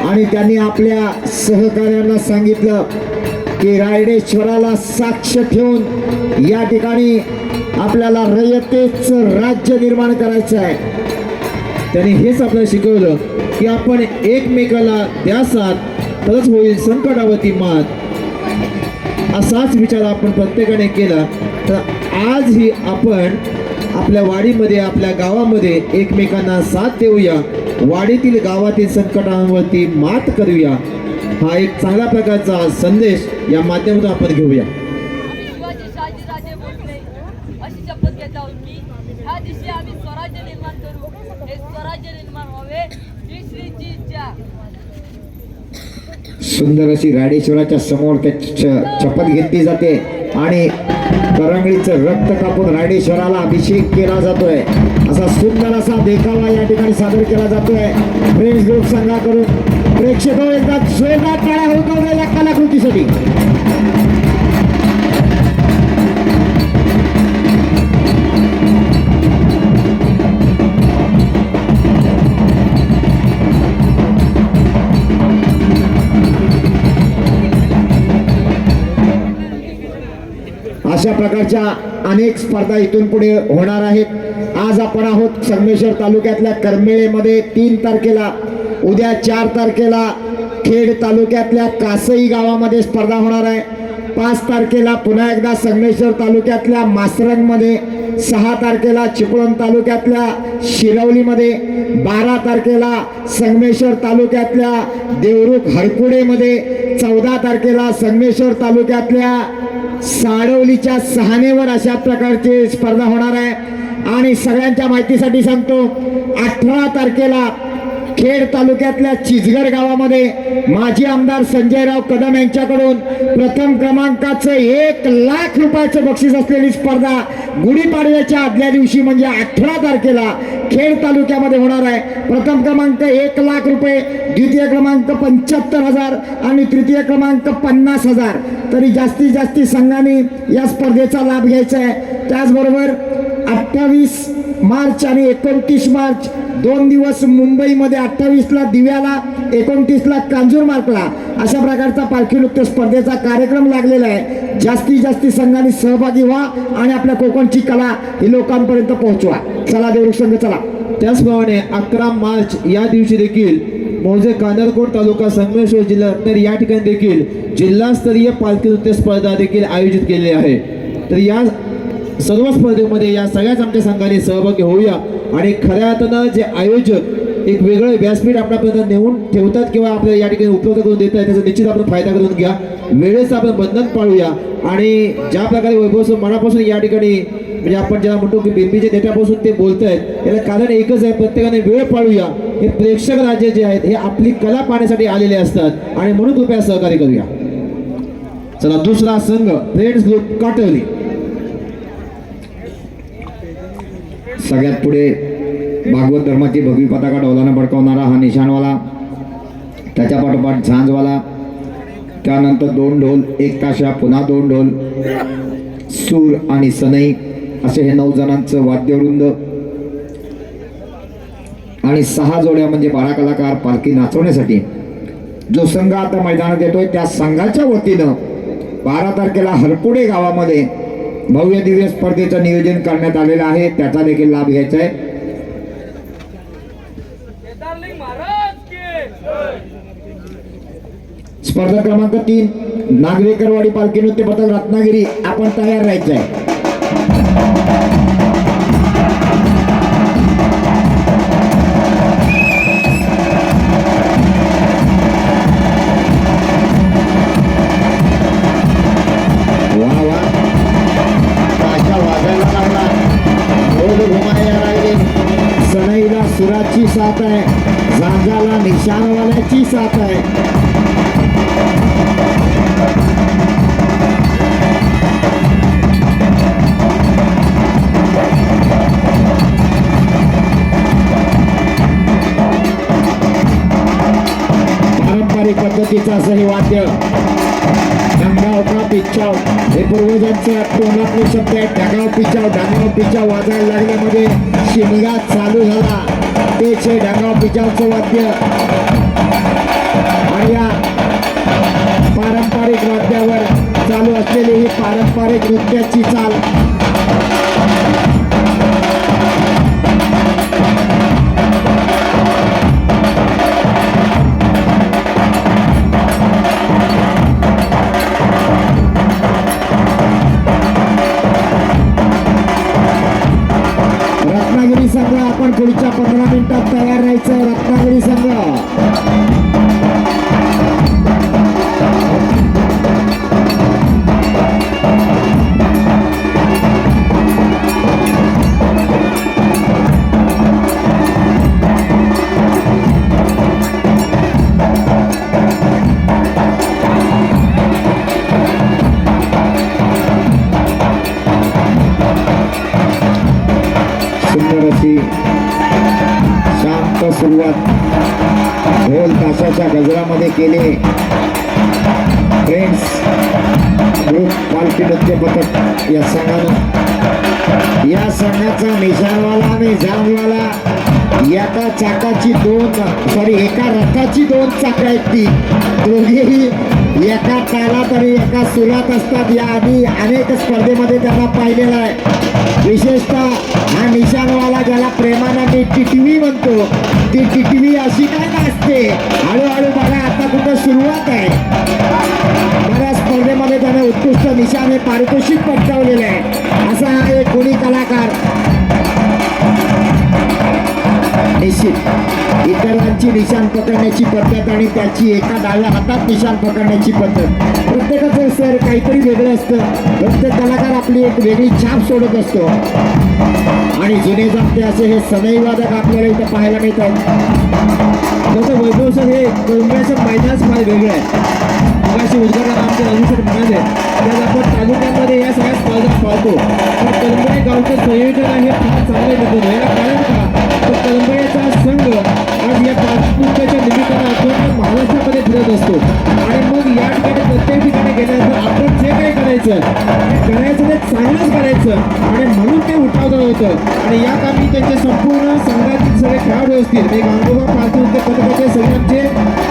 आणि त्यांनी आपल्या सहकार्यांना सांगितलं की रायडेश्वराला साक्ष ठेवून या ठिकाणी आपल्याला रयतेचं राज्य निर्माण करायचं आहे. त्यांनी हेच आपल्याला शिकवलं की आपण एकमेकाला द्या साथ तरच होईल संकटावरती मात. असाच विचार आपण प्रत्येकाने केला तर आजही आपण आपल्या वाडीमध्ये, आपल्या गावामध्ये एकमेकांना साथ देऊया, वाडीतील गावातील संकटांवरती मात करूया. हा एक चांगल्या प्रकारचा संदेश या माध्यमातून आपण घेऊया. आम्ही शिवाजी शहाजीराजे भोसले अशी शपथ घेत आहोत की ह्या दिवशी आम्ही स्वराज्य निर्माण करू, हे स्वराज्य निर्माण व्हावे ही श्रीची इच्छा. सुंदर अशी रायडेश्वराच्या समोर शपथ घेतली जाते आणि करंगळीचं रक्त कापून रायडेश्वराला अभिषेक केला जातोय. असा सुंदर असा देखावा या ठिकाणी सादर केला जातोय. फ्रेंड्स ग्रुप संघाकडून प्रेक्षक एकदा जोरदार टाळ्या होत या कलाकृतीसाठी. अशा प्रकारच्या अनेक स्पर्धा इथून पुढे होणार आहेत. आज आपण आहोत संगमेश्वर तालुक्यातल्या करमेळेमध्ये 3 तारखेला, उद्या 4 तारखेला खेड तालुक्यातल्या कासई गावामध्ये स्पर्धा होणार आहे. 5 तारखेला पुन्हा एकदा संगमेश्वर तालुक्यातल्या मासरंगमध्ये, 6 तारखेला चिपळूण तालुक्यातल्या शिरवलीमध्ये, 12 तारखेला संगमेश्वर तालुक्यातल्या देवरुख हरकुडेमध्ये, 14 तारखेला संगमेश्वर तालुक्यातल्या साडवलीच्या सहानेवर अशा प्रकारची स्पर्धा होणार आहे. आणि सगळ्यांच्या माहितीसाठी सांगतो, 18 तारखेला खेड तालुक्यातल्या चिचगड गावामध्ये माजी आमदार संजयराव कदम यांच्याकडून प्रथम क्रमांकाचं 1 लाख रुपयाचं बक्षीस असलेली स्पर्धा गुढीपाडव्याच्या आदल्या दिवशी म्हणजे 18 तारखेला खेड तालुक्यामध्ये होणार आहे. प्रथम क्रमांक 1 लाख रुपये, द्वितीय क्रमांक 75,000 आणि तृतीय क्रमांक 50,000. तरी जास्तीत जास्त संघांनी या स्पर्धेचा लाभ घ्यायचा आहे. त्याचबरोबर 28 मार्च आणि 29 मार्च 2 दिवस मुंबईमध्ये, 28ला दिव्याला, 29ला कांजूरमार्गला अशा प्रकारचा पालखी नृत्य स्पर्धेचा कार्यक्रम लागलेला आहे. जास्तीत जास्त संघांनी सहभागी व्हा आणि आपल्या कोकणची कला ही लोकांपर्यंत पोहोचवा. चला देवरुख संघ चला. त्याचप्रमाणे 11 मार्च या दिवशी देखील मौजे कांदरकोट तालुका संगमेश्वर जिल्हा रत्नागिरी या ठिकाणी देखील जिल्हास्तरीय पालखी नृत्य स्पर्धा देखील आयोजित केलेली आहे. तर या सर्व स्पर्धेमध्ये या सगळ्याच आमच्या संघाने सहभागी होऊया आणि खऱ्या अर्थानं जे आयोजक एक वेगळं व्यासपीठ आपल्यापर्यंत नेऊन ठेवतात किंवा आपल्याला या ठिकाणी उपलब्ध करून देत आहेत त्याचा निश्चित आपण फायदा करून घ्या. वेळेचं आपण बंधन पाळूया आणि ज्या प्रकारे वैभव मनापासून या ठिकाणी म्हणजे आपण ज्याला म्हणतो की बिंबीच्या देठापासून ते बोलत आहेत याला कारण एकच आहे, प्रत्येकाने वेळ पाळूया. हे प्रेक्षक राज्य जे आहेत हे आपली कला पाहण्यासाठी आलेले असतात आणि म्हणून कृपया सहकार्य करूया. चला दुसरा संघ फ्रेंड्स ग्रुप काटवली. सगळ्यात पुढे भागवत धर्माची भगवी पताका डौलानं फडकावणारा हा निशाणवाला, त्याच्या पाठोपाठ झांजवाला, त्यानंतर 2 ढोल, 1 ताशा, पुन्हा 2 ढोल, सूर आणि सनई असे हे 9 जणांचं वाद्यवृंद आणि 6 जोड्या म्हणजे 12 कलाकार पालखी नाचवण्यासाठी जो संघ आता मैदानात येतोय त्या संघाच्या वतीनं 12 तारखेला हरपुडे गावामध्ये भव्य दिव्य स्पर्धेचं नियोजन करण्यात आलेलं आहे. त्याचा देखील लाभ घ्यायचा आहे. स्पर्धा क्रमांक 3 नागवेकरवाडी पालखी नृत्य पथक रत्नागिरी, आपण तयार राहायचं आहे. याची साथ आहे, झांजाला निशाणवाल्याची साथ आहे. पारंपरिक पद्धतीचं असं हे वाद्य डांगाव का पिच्छाव हे पूर्वजांचं तोंडातले शब्द आहेत. डांगाव पिच्छाव वाजायला लागल्यामध्ये शिमगा चालू झाला. तेच हे डांगाव पिच्छावचं वाद्य. आणि या पारंपरिक वाद्यावर चालू असलेली ही पारंपरिक नृत्याची चाल. रत्नागिरी संघ आपण पुढच्या 15 मिनिटात तयार राहायचं. रत्नागिरी संघ सुंदर अशी शांत सुरुवात ढोल ताशाच्या गजरामध्ये केले. फ्रेंड्स ग्रुप पालखी नृत्य पथक या संघानं, या संघाचा निशाणवाला आणि जामवाला एका रथाची 2 चाकं आहेत. ती दोघेही एका तालात आणि एका सुरात असतात. या आधी अनेक स्पर्धेमध्ये त्यांना पाहिलेलं आहे. विशेषतः हा निशाणवाला ज्याला प्रेमानं मी टिटवी म्हणतो, ती टिटवी अशी काय नसते. हळूहळू बघा आता कुठं सुरुवात आहे. बऱ्याच स्पर्धेमध्ये त्याने उत्कृष्ट निशाण हे पारितोषिक पटकावलेलं आहे. असा हा एक गुणी कलाकार. निश्चित इतरांची निशाण पकडण्याची पद्धत आणि त्याची एका डाव्या हातात निशाण पकडण्याची पद्धत प्रत्येकाचं सर काहीतरी वेगळं असतं. प्रत्येक कलाकार आपली एक वेगळी छाप सोडत असतो. आणि जुने जमते असे हे सनई वादक आपल्याला इथं पाहायला मिळतात. जसं वैभव सर हे कळंब्याचं मैदानच फार वेगळं आहे. मगाशी उद्घाटन आमचे राजू सर म्हणाले त्यात आपण तालुक्यांमध्ये या सगळ्या स्पर्धा पाहतो. पण कळंबे गावचं संयोजन आहे हे फार चांगलं दिसत आहे. याला कारण का तर कळंबेचा संघ आज या पाचपुरच्या निमित्तानं अखंड महाराष्ट्रामध्ये फिरत असतो. आणि मग या ठिकाणी प्रत्येक ठिकाणी गेल्यानंतर आपण जे काही करायचं ते चांगलंच करायचं आणि म्हणून ते उठावलं होतं. आणि या कामी त्यांचे संपूर्ण संघातील सगळे खेळाडू असतील, म्हणजे गांगोबा पालखी नृत्य पथकाचे सगळे आमचे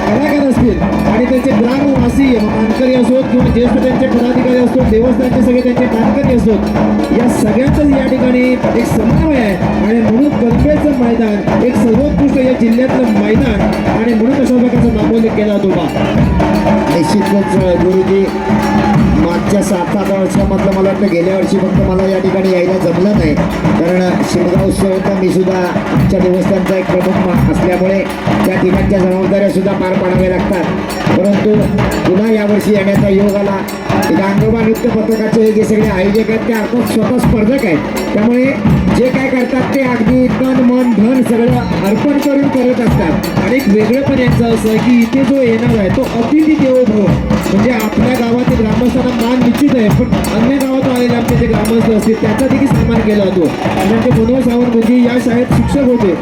कलाकार असतील आणि त्यांचे ग्रामवासी मानकरी असोत किंवा ज्येष्ठ त्यांचे पदाधिकारी असतो, देवस्थानचे सगळे त्यांचे मानकरी असोत, या सगळ्यांचंच या ठिकाणी एक समन्वय आहे. आणि म्हणून कळंबेचं मैदान एक सर्वोत्कृष्ट या जिल्ह्यातलं मैदान आणि म्हणून अशा प्रकारचा नामोल्लेख केला जातो बा. निश्चितच गुरुजी मागच्या 7-8 वर्षामधलं मला वाटतं गेल्या वर्षी फक्त मला या ठिकाणी यायला जमलं नाही. कारण शिमगा उत्सव होता. मी सुद्धा आमच्या देवस्थानचा एक प्रमुख असल्यामुळे त्या ठिकाणच्या जबाबदाऱ्या सुद्धा पार पाडाव्या लागतात. परंतु पुन्हा यावर्षी येण्याचा योग आला. गांगोबा नृत्य पथकाचे जे सगळे आयोजक आहेत ते अर्थात स्वतः स्पर्धक आहेत. त्यामुळे जे काय करतात ते अगदी तन मन धन सगळं अर्पण करून करत असतात. आणि एक वेगळं पण यांचं असं आहे की इथे जो येणार आहे तो अतिथी देवो भव. म्हणजे आपल्या गावातील ग्रामस्थांना मान निश्चित आहे, पण अन्य गावातून आलेले आमचे जे ग्रामस्थ असतील त्याचा देखील सन्मान केला जातो. म्हणजे मनोज सावंत मुलगी या शाळेत शिक्षक होते,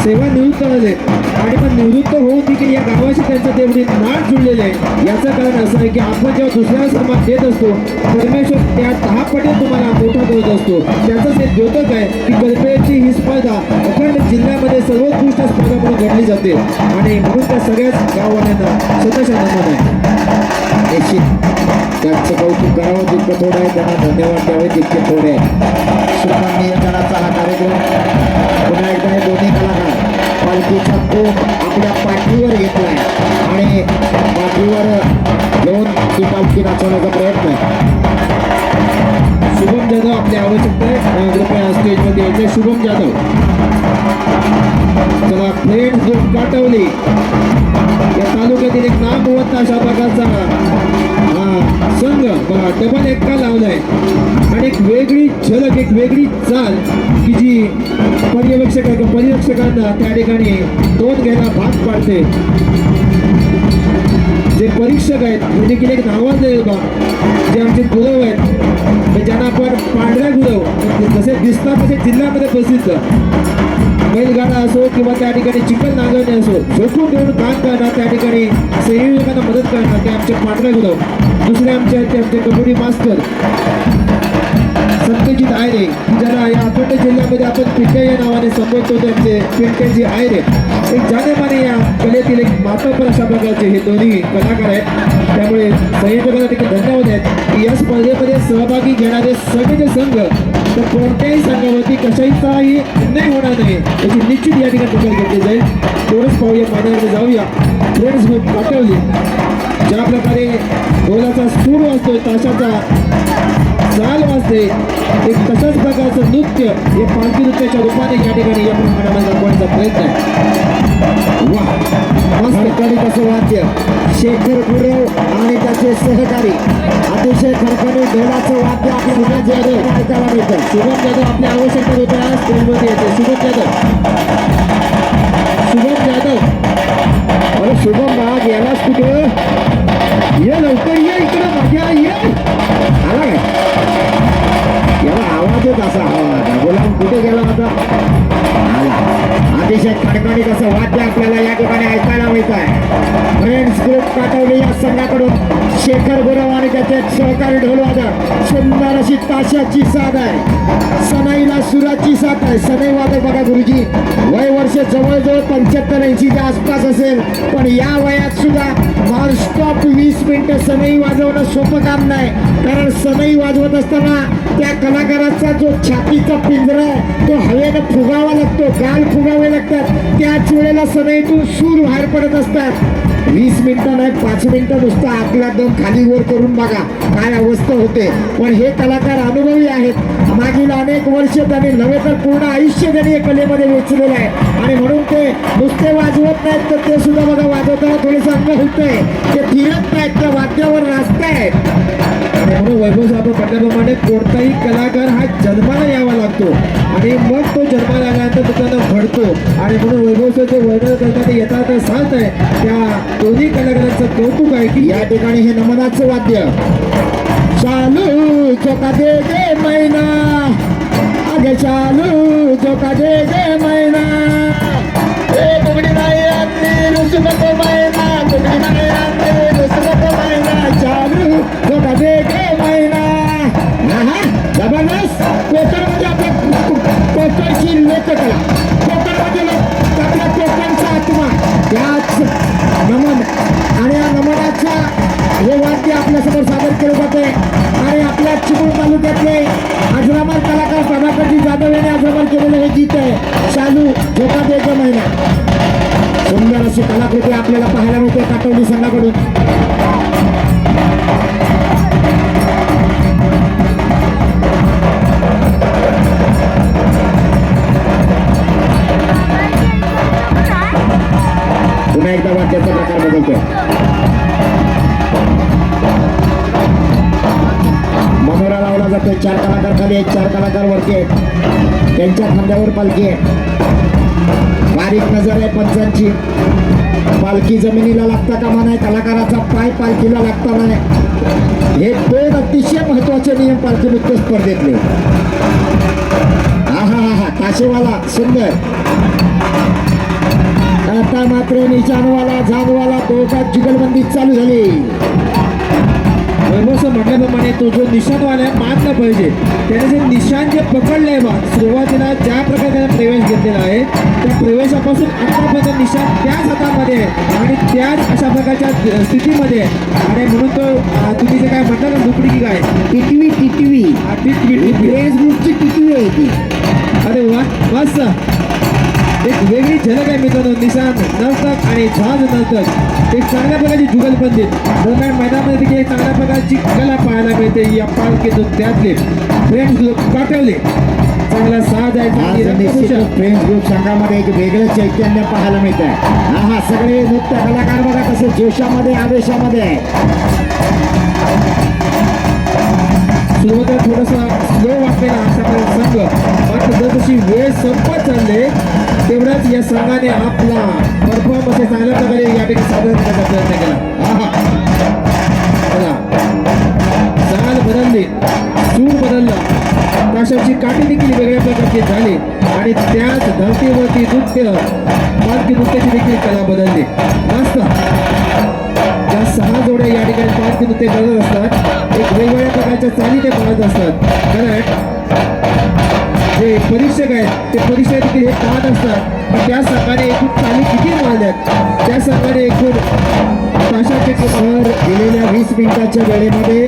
सेवानिवृत्त झाले आणि पण निवृत्त होऊन देखील या गावाशी त्यांचं तेवढी नाळ जुळलेले आहे. याचं कारण असं आहे की आपण जेव्हा दुसऱ्याला सन्मान देत असतो परमेश्वर त्या 10 पटीने तुम्हाला मोठा करत असतो. त्याचंच एक द्योतक आहे की कल्पेची ही स्पर्धा अखंड जिल्ह्यामध्ये सर्वोत्कृष्ट स्पर्धा म्हणून गणली जाते आणि म्हणून त्या सगळ्याच गाववाल्यांना स्वतःच्या नमन आहे. निश्चित त्यांचं कौतुक करावं जितकं थोडं आहे, त्यांना धन्यवाद द्यावे तितके थोडे आहे. सुपर नियोजनाचा हा कार्यक्रम पुन्हा एकदा हे दोन्ही कलाकार पालखीचा कोप आपल्या पाठीवर घेतलाय आणि पाठीवर घेऊन ती पालखी नाचवण्याचा प्रयत्न आहे. शुभम जाधव आपली आवश्यकता आहे कृपया स्टेजमध्ये यायचे. शुभम जाधव चला फ्रेंड्स ग्रुप काटवली या तालुक्यातील एक नामवंत अशा प्रकारचा संघ बघा डबल एक्का लावलाय आणि एक वेगळी झलक, एक वेगळी चाल की जी परीक्षकांना त्या ठिकाणी नोंद घ्यायला भाग पाडते. जे परीक्षक आहेत म्हणजे की एक नावाजलेले बाबा जे आमचे गुरव आहेत, ज्यांना आपण पांढऱ्या गुरव जसे दिसतात तसे जिल्ह्यामध्ये प्रसिद्ध, बैलगाडा असो किंवा त्या ठिकाणी चिखल नांगरणे असो, झोपून देऊन काम करणं, त्या ठिकाणी संयोजकांना मदत करणं, ते आमचे पांढऱ्या गुरव. दुसरे आमचे आहेत ते आमचे कबड्डी मास्टर सत्यजित आयरे, ज्याला या अखंड जिल्ह्यामध्ये आपण पिंटे या नावाने संबोधतो, ते आमचे पिंटेजी आयरे. एक जानेमाने या कलेतील एक मातब्बर अशा प्रकारचे हे दोन्ही कलाकार आहेत. त्यामुळे संयोजकांना देखील धन्यवाद आहेत की या स्पर्धेमध्ये सहभागी घेणारे सगळे संघ तर कोणत्याही संघावरती कशाचाही अन्याय होणार नाही याची निश्चित या ठिकाणी दखल घेतली जाईल. तेवढंच पाहूया, मैदानामध्ये जाऊया. फ्रेंड्स ग्रुप पाठवली ज्या प्रकारे ढोलाचा सूर वाजतोय, ताशाचा चाल वाजते, एक तशाच प्रकारचं नृत्य हे पालखी नृत्याच्या रूपाने या ठिकाणी या प्रमाणामध्ये दाखवण्याचा प्रयत्न आहे. वा मस्त कसं वाद्य, शेखर गुरव आणि त्याचे सहकारी अतिशय खरखरी ढोलाचं वाद्य आपल्या शुभम जाधव ऐकायला मिळतं. शुभम जाधव आपल्या आवश्यकता रुपया स्क्रीनमध्ये येते. शुभम जाधव, अरे शुभम बाग यालाच कुठं ये, लवकर ये इकडं, माझ्या ये आला काय, याला आवाज येत असा हवा, गुलाम कुठे गेला होता, आला. अतिशय खडखडीत असं वाद्य आपल्याला या ठिकाणी ऐकायला मिळत आहे. फ्रेंड्स ग्रुप काटवली या संघाकडून शेखर गुरव आणि त्याचे सहकारी ढोलवादक, सुंदर अशी ताशाची साथ आहे, सनईला सुराची साथ आहे. सनई वादक बघा गुरुजी, वय वर्ष जवळजवळ 75-80च्या आसपास असेल, पण या वयात सुद्धा नॉनस्टॉप 20 मिनिटं सनई वाजवणं सोपं काम नाही. कारण सनई वाजवत असताना त्या कलाकाराचा जो छातीचा पिंजरा आहे तो हवेनं फुगावा लागतो, गाल फुगावे लागतात, त्याच वेळेला सनईतून सूर बाहेर पडत असतात. 20 मिनिटं नाही, 5 मिनिटं नुसतं आपला दम खाली वर करून बघा काय अवस्था होते. पण हे कलाकार अनुभवी आहेत, मागील अनेक वर्ष त्यांनी नव्हे तर पूर्ण आयुष्य त्यांनी या कलेमध्ये वेचलेलं आहे आणि म्हणून ते नुसते वाजवत नाहीत तर ते सुद्धा बघा वाजवताना थोडंसं अंग होतंय, ते फिरत नाहीत, त्या वाद्यावर नाचतायत. म्हणून वैभव साहेब म्हटल्याप्रमाणे कोणताही कलाकार हा जन्माला यावा लागतो आणि मग तो जन्माला आल्यानंतर तो त्यांना घडतो. आणि म्हणून वैभव साहेब जे वर्णन करतात ते यथार्थ सांगत आहे, त्या दोन्ही कलाकारांचं कौतुक आहे की या ठिकाणी हे नमनाचं वाद्य चालू चोका दे गे मैना, आगे चालू चोका दे गे मैना, ए बुगडी नाही आणली रुसू नको मैना, बुगडी नाही आणली रुसू नको मैना, चालू चोका दे गे मैना. जबरदस्त कोकण म्हणजे आपल्या कोकणची लोककला, कोकण म्हणजे आपल्या कोकणचा आत्मा, त्याच नमन आणि या नमनाचा हे वाद्य आपल्यासमोर सादर केलं जाते. आणि आपल्या चिपळूण तालुक्यातले अजरामर कलाकार प्रभाकरजी जाधव यांनी अजरामर केलेलं हे गीत आहे चालू झोका द्यायचा महिना. सुंदर अशी कलाकृती आपल्याला पाहायला मिळते काटवली संघाकडून. पुन्हा एकदा वाद्याचा प्रकार बदलतोय. मनोरा लावला जातोय. 4 कलाकार खाली आहेत, 4 कलाकार वरती आहेत, त्यांच्या खांद्यावर पालखी आहे. बारीक नजर आहे पंचांची. पालखी जमिनीला लागता कामा नाही, कलाकाराचा पाय पालखीला लागता नाही. हे 2 अतिशय महत्वाचे नियम पालखी नृत्य स्पर्धेतले. हा हा हा ताशेवाला सुंदर. आता मात्र निशाणवाला जानवाला दोघात जुगलबंदी चालू झाली. वैभव म्हटल्याप्रमाणे तो जो निशाणवाला आहे मानला पाहिजे. त्याने जे निशाण जे पकडलंय बा सुरुवातीला ज्या प्रकारे त्याने प्रवेश घेतलेला आहे त्या प्रवेशापासून आतापर्यंत निशाण त्याच हातामध्ये आहे आणि त्याच अशा प्रकारच्या स्थितीमध्ये आहे. आणि म्हणून तो तुम्ही जे काय म्हणता ना दुपडी की काय टिटवी टिटवी फ्रेंड्स ग्रुपची टिटवी आहे ती. अरे वा मस्त. एक वेगळी झलक आहे मित्रांनो. निशाण नर्तक आणि झाज नर्तक एक चांगल्या प्रकारची जुगलबंदी दरम्यान मैदानामध्ये देखील एक चांगल्या प्रकारची कला पाहायला मिळते या पालखी त्यातले फ्रेंड्स ग्रुप काटवले चांगला साज आहे. फ्रेंड्स ग्रुप संघामध्ये एक वेगळं चैतन्य पाहायला मिळत आहे. हा सगळे नृत्य कलाकार बघा कसे जोशामध्ये आवेशामध्ये आहे. सुरुवातीला थोडासा स्लो वाटलेला अशा संघ, मात्र जसजशी वेळ संपत चालले तेवढाच या संघाने आपला परफॉर्मन्स चांगल्या प्रकारे या ठिकाणी सादर करण्याचा प्रयत्न केला. चला, चाल बदलली, सूर बदलला, ताशाची काठी देखील वेगळ्या प्रकारची झाली आणि त्याच धर्तीवरती नृत्य, पालखी नृत्याची देखील कला बदलली. मस्त. त्या 6 जोड्या या ठिकाणी पालखी नृत्य करत असतात, एक वेगवेगळ्या प्रकारच्या चाली ते पाहत असतात. कारण जे परीक्षक आहेत ते परीक्षक देखील हे पाहत असतात की त्या संघाने एकूण चाली किती मारल्यात, त्या संघाने एकूण ताशाचे सर दिलेल्या 20 मिनिटाच्या वेळेमध्ये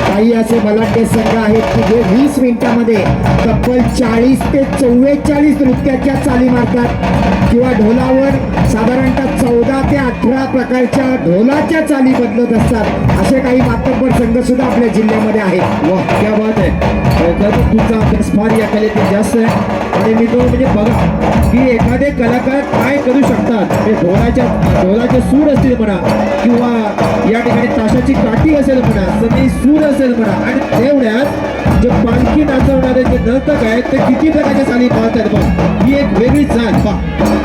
काही असे बलाढ्य संघ आहेत की जे 20 मिनिटामध्ये तब्बल 40 ते 44 नृत्याच्या चाली मारतात किंवा ढोलावर साधारणतः 14 ते 18 प्रकारच्या ढोलाच्या चाली बदलत असतात. असे काही मातब्बर संघ सुद्धा आपल्या जिल्ह्यामध्ये आहेत. वा, क्या बात आहे. खरंच तुमचा अभ्यास फार या कलेतील जास्त आहे आणि मी तो म्हणजे बघा की एखादे कलाकार काय करू शकतात. ते ढोलाचे सूर असतील म्हणा किंवा या ठिकाणी ताशाची काठी असेल म्हणा, सगळी सूर असेल म्हणा, आणि तेवढ्यात जे पालखी नाचवणारे जे नर्तक आहेत ते किती प्रकारच्या चाली पाहतात बघ. ही एक वेगळी चाल पा,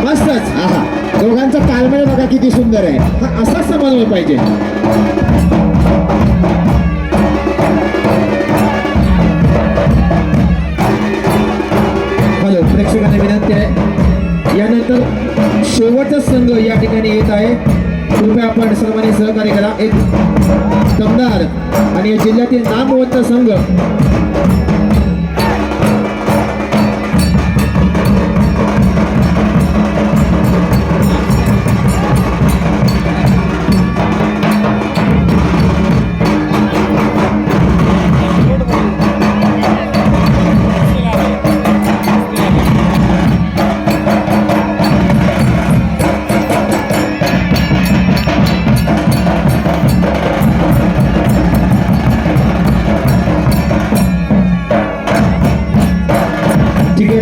मस्तच. आहा, दोघांचा ताळमेळ बघा किती सुंदर आहे. हा असाच समन्वय पाहिजे. हॅलो, प्रेक्षकांना विनंती आहे, यानंतर शेवटचा संघ या ठिकाणी येत आहे. कृपया आपण सर्वांनी सहकार्य करा. एक दमदार आणि जिल्ह्यातील नामवंत संघ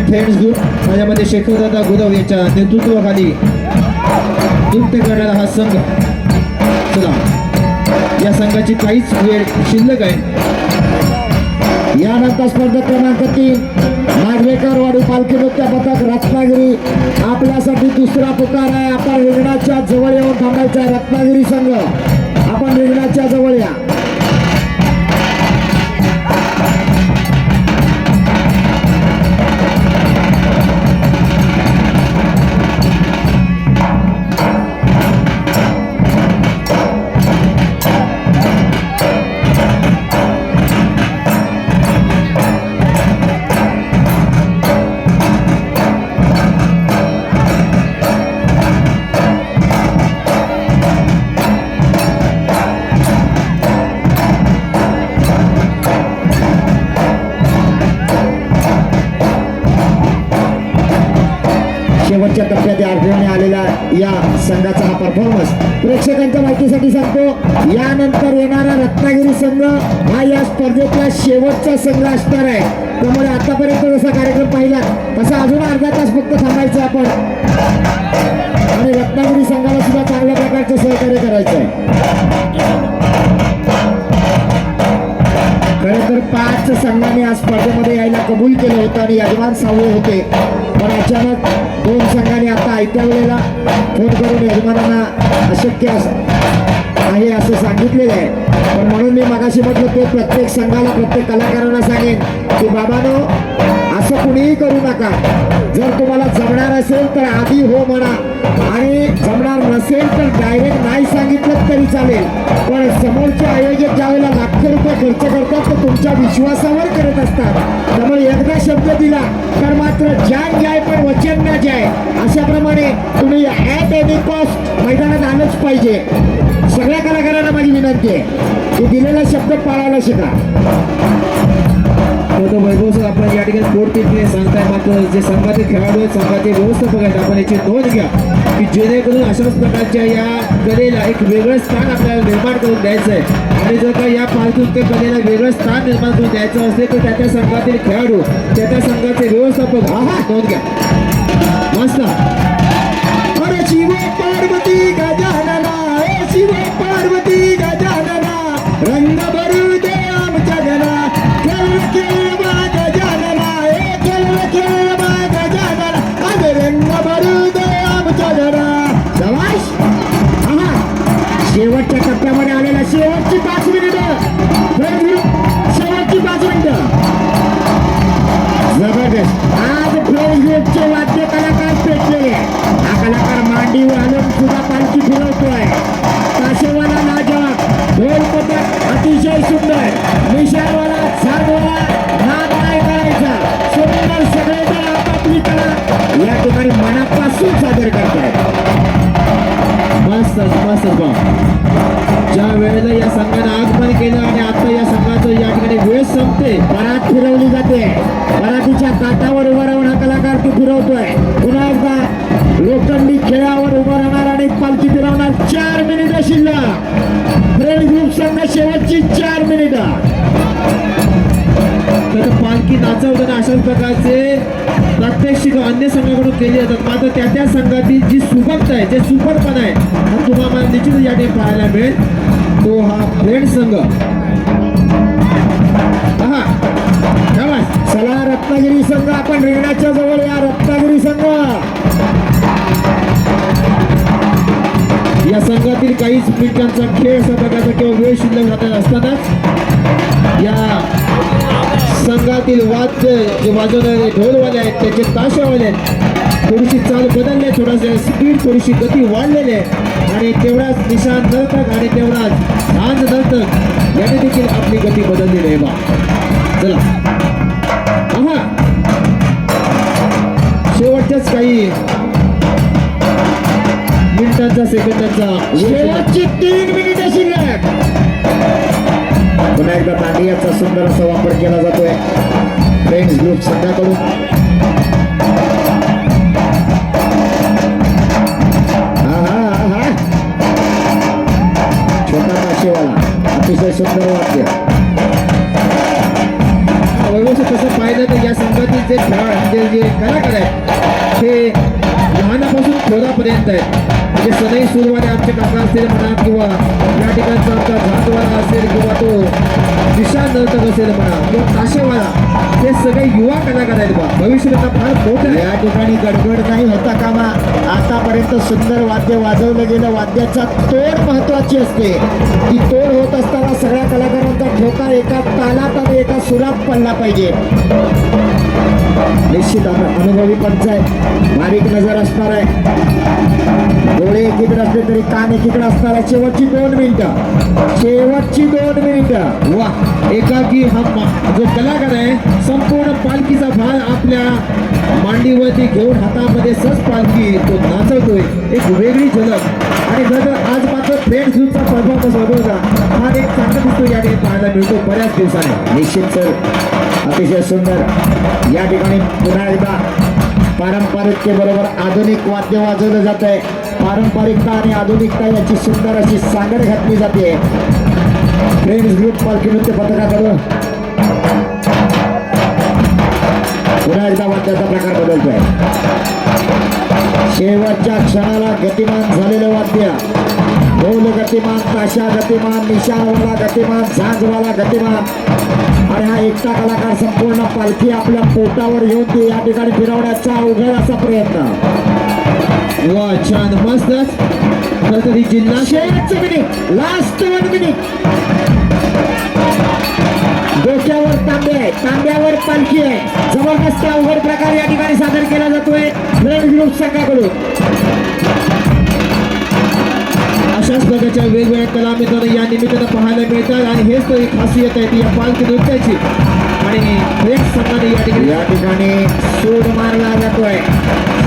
फ्रेंड्स ग्रुप, माझ्यामध्ये शेखरदादा गुरव यांच्या नेतृत्वाखाली नृत्य करणारा हा संघ. चला, या संघाची काहीच वेळ शिल्लक आहे. यानंतर स्पर्धा क्रमांक 3 नागवेकर वाडी पालखी नृत्य पथक रत्नागिरी आपल्यासाठी दुसरा पुकार आहे. आपण रिंगणाच्या जवळ येऊन थांबायचा आहे. रत्नागिरी संघ, आपण रिंगणाच्या जवळ या. शेवटच्या टप्प्यात आढळून आलेला या संघाचा हा परफॉर्मन्स प्रेक्षकांच्या माहितीसाठी सांगतो. यानंतर येणारा रत्नागिरी संघ हा या स्पर्धेतला शेवटचा संघ असणार आहे. त्यामुळे आतापर्यंत जसा कार्यक्रम पाहिला तसा अजून अर्धा तास फक्त थांबायचं आपण आणि रत्नागिरी संघाला सुद्धा चांगल्या प्रकारचं सहकार्य करायचं आहे. खरं तर 5 संघांनी या स्पर्धेमध्ये यायला कबूल केलं होतं आणि यजमान 6वे होते, पण अचानक 2 संघांनी आता आयत्या वेळेला फोन करून यजमानांना अशक्य आहे असं सांगितलेलं आहे. पण म्हणून मी मगाशी म्हटलं ते प्रत्येक संघाला, प्रत्येक कलाकारांना सांगेन की बाबांनो, असं कुणीही करू नका. जर तुम्हाला जमणार असेल तर आधी हो म्हणा आणि जमणार नसेल तर डायरेक्ट नाही सांगितलं तरी चालेल. पण समोरचे आयोजक ज्यावेळेला लाखो रुपये खर्च करतात तर तुमच्या विश्वासावर करत असतात. त्यामुळे एकदा शब्द दिला तर मात्र जान जाय पण वचन न जाय, अशाप्रमाणे तुम्ही ॲट एनी कॉस्ट मैदानात आलंच पाहिजे. सगळ्या कलाकारांना माझी विनंती आहे की दिलेला शब्द पाळायला शिका. वैभव सर, आपण या ठिकाणी पोटतिडकीने सांगताय, मात्र जे संघाचे खेळाडू आहेत, संघाचे व्यवस्थापक आहेत, आपण याची नोंद घ्या की जेणेकरून अशाच प्रकारच्या या कलेला एक वेगळं स्थान आपल्याला निर्माण करून द्यायचं आहे. आणि जर का या पालखी कलेला वेगळं स्थान निर्माण करून द्यायचं असेल तर त्या संघातील खेळाडू, त्या संघाचे व्यवस्थापक नोंद घ्या. मस्त. अरे शिव पार्वती गजानना, शिव पार्वती गजानना, रंग भरू दे आमच्या घरा. काठ फिरवली जाते. परातीच्या काठावर उभा राहून हा कलाकार ती फिरवतोय. पुन्हा एकदा लोखंडी खेळावर उभा राहणार आणि पालखी फिरवणार. 4 मिनिटं शिल्लक. फ्रेंड्स ग्रुप संघ शेवटची 4 मिनिटं. तर पालखी नाचवताना अशाच प्रकारचे प्रात्यक्षिक अन्य संघाकडून केली जातात. मात्र त्या संघातील जी सुबकता आहे, जे सुपरपणा आहे, हा तुम्हाला निश्चित या ठिकाणी पाहायला मिळेल. तो हा फ्रेंड संघ. चला रत्नागिरी संघ, आपण रिंगणाच्या जवळ या. रत्नागिरी संघ या संघातील काहीच मिनिटांचा खेळ अशा प्रकारचा किंवा वेळ शिल्लक राहत असतानाच या संघातील वाद्य जे वाजवणारे ढोलवाले आहेत, त्याचे ताशावाले आहेत, थोडीशी चाल बदलले, थोडासा स्पीड, थोडीशी गती वाढलेली आहे आणि तेवढाच निशाण नर्तक आणि तेवढाच झांज नर्तक याने देखील आपली गती बदललेली आहे. बा चला शेवटच्याच काही मिनिटांचा सेकंदाचा शेवटची 3 मिनिटं शिल्लक. पुन्हा एकदा दांडियाचा सुंदर असा वापर केला जातोय फ्रेंड्स ग्रुप संघाकडून. छोटा ताशेवाला, अतिशय सुंदर वाक्य. व्यवस्थित तसं पाहिलं तर या संघातील जे खेळ जे कलाकार आहेत ते लहानापासून थोरापर्यंत आहेत. म्हणजे सनई सुरवाले आमचे काका असेल म्हणा किंवा या ठिकाणचा आमचा झांजवाला असेल किंवा तो निशाण नर्तक असेल म्हणा किंवा ताशेवाला, हे सगळे युवा कलाकार आहेत. बा भविष्य त्यांना फार मोठं आहे. या ठिकाणी गडबड नाही होता कामा. आतापर्यंत सुंदर वाद्य वाजवलं गेलं. वाद्याचा तोड महत्वाची असते. ती तोड होत असताना सगळ्या कलाकारांचा ठोका एका तालात आणि एका सुरात पडला पाहिजे. निश्चित अनुभवी पंच आहे, बारीक नजर असणार आहे. डोळे एकीकडे असले तरी कान एकीकडे असणार आहे. शेवटची 2 मिनिटं. शेवटची 2 मिनिटं. वा एकाकी हा जो कलाकार आहे संपूर्ण पालखीचा भार आपल्या मांडीवरती घेऊन हातामध्ये सच पालखी तो नाचवतोय. एक वेगळी झलक. आणि जर आज मात्र फ्रेंड्स ग्रुपचा परफॉर्मन्स वगळला हा एक चांगला दिसतो या ठिकाणी पाहायला मिळतो बऱ्याच दिवसाने. निश्चित सर, अतिशय सुंदर. या ठिकाणी पुन्हा एकदा पारंपरिकतेबरोबर आधुनिक वाद्य वाजवलं जात आहे. पारंपरिकता आणि आधुनिकता याची सुंदर अशी सांगड घातली जाते फ्रेंड्स ग्रुप पालखी नृत्य पथकाकडून. पुन्हा एकदा वाद्याचा प्रकार बदलतोय. शेवटच्या क्षणाला गतिमान झालेलं वाद्य. ढोल गतिमान, ताशा गतिमान, निशाणवाला गतिमान, झांजवाला गतिमान आणि हा एकटा कलाकार संपूर्ण पालखी आपल्या पोटावर घेऊन ती या ठिकाणी फिरवण्याचा अवघड असा प्रयत्न. वा छान मस्तच. खरं तर ही जिल्हा शेवटचं मिनिट, लास्ट 1 मिनिट. डोक्यावर तांबे आहे, तांब्यावर पालखी आहे. जबरदस्त अवघड प्रकार या ठिकाणी सादर केला जातोय फ्रेंड्स ग्रुप संघाकडून. अशाच प्रकारच्या वेगवेगळ्या कला मित्रांनो या निमित्तानं पाहायला मिळतात आणि हेच तर एक खासियत आहे ती या पालखी नृत्याची. आणि फ्रेंड्स संघाने या ठिकाणी सूर मारला जातोय.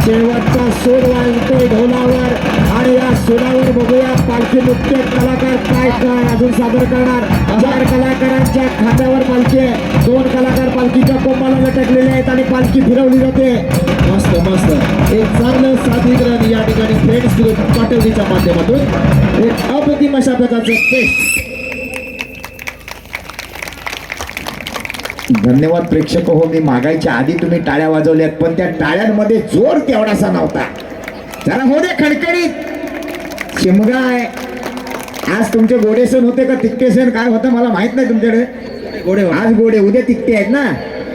शेवटचा सूर वाजतोय ढोलावर आणि या सुरावर बघूया पालखी नृत्य कलाकार काय काय अजून सादर करणार. 4 कलाकारांच्या खांद्यावर पालखी आहे. 2 कलाकार पालखीच्या कोंबाला लटकलेले आहेत आणि पालखी फिरवली जाते. मस्त मस्त एक चांगलं सादरीकरण या ठिकाणी फ्रेंड्स ग्रुप पाटवलीच्या माध्यमातून एक अप्रतिम अशा प्रकारचं टेस्ट. धन्यवाद प्रेक्षक हो. मी मागायच्या आधी तुम्ही टाळ्या वाजवल्यात पण त्या टाळ्यांमध्ये जोर तेवढासा नव्हता. जरा हो दे खडखडीत. शिमगा आहे आज. तुमचे गोडे सण होते का तिकटे सण काय होतं मला माहित नाही तुमच्याकडे. गोडे आज गोडे, उद्या तिकटे आहेत ना.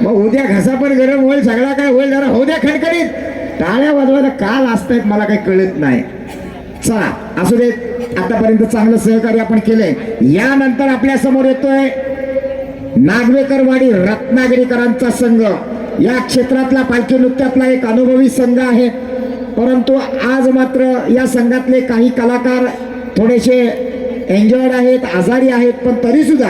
मग उद्या घसा पण गरम होईल, सगळा काय होईल. जरा हो द्या खडखडीत. टाळ्या वाजवायला काल असतायत मला काही कळत नाही. चला असू देत. आतापर्यंत चांगलं सहकार्य आपण केलंय. यानंतर आपल्या समोर येतोय नागवेकरवाडी रत्नागिरीकरांचा संघ. या क्षेत्रातला पालखी नृत्यातला एक अनुभवी संघ आहे. परंतु आज मात्र या संघातले काही कलाकार थोडेसे एन्जॉयड आहेत, आजारी आहेत. पण तरी सुद्धा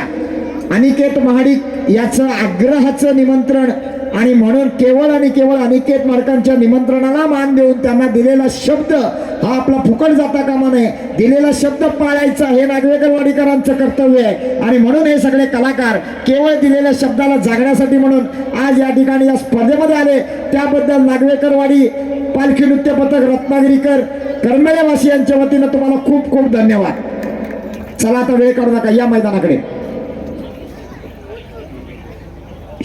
अनिकेत महाडिक याचं आग्रहाचं निमंत्रण आणि म्हणून केवळ आणि केवळ अनिकेत मार्कांच्या निमंत्रणाला मान देऊन त्यांना दिलेला शब्द हा आपला फुकट जाता कामा नये. दिलेला शब्द पाळायचा हे नागवेकरवाडीकरांचं कर्तव्य आहे. आणि म्हणून हे सगळे कलाकार केवळ दिलेल्या शब्दाला जागण्यासाठी म्हणून आज या ठिकाणी या स्पर्धेमध्ये आले. त्याबद्दल नागवेकरवाडी पालखी नृत्य पथक रत्नागिरीकर करंबेळेवासी यांच्या वतीनं तुम्हाला खूप खूप धन्यवाद. चला आता वेळ काढू नका, या मैदानाकडे.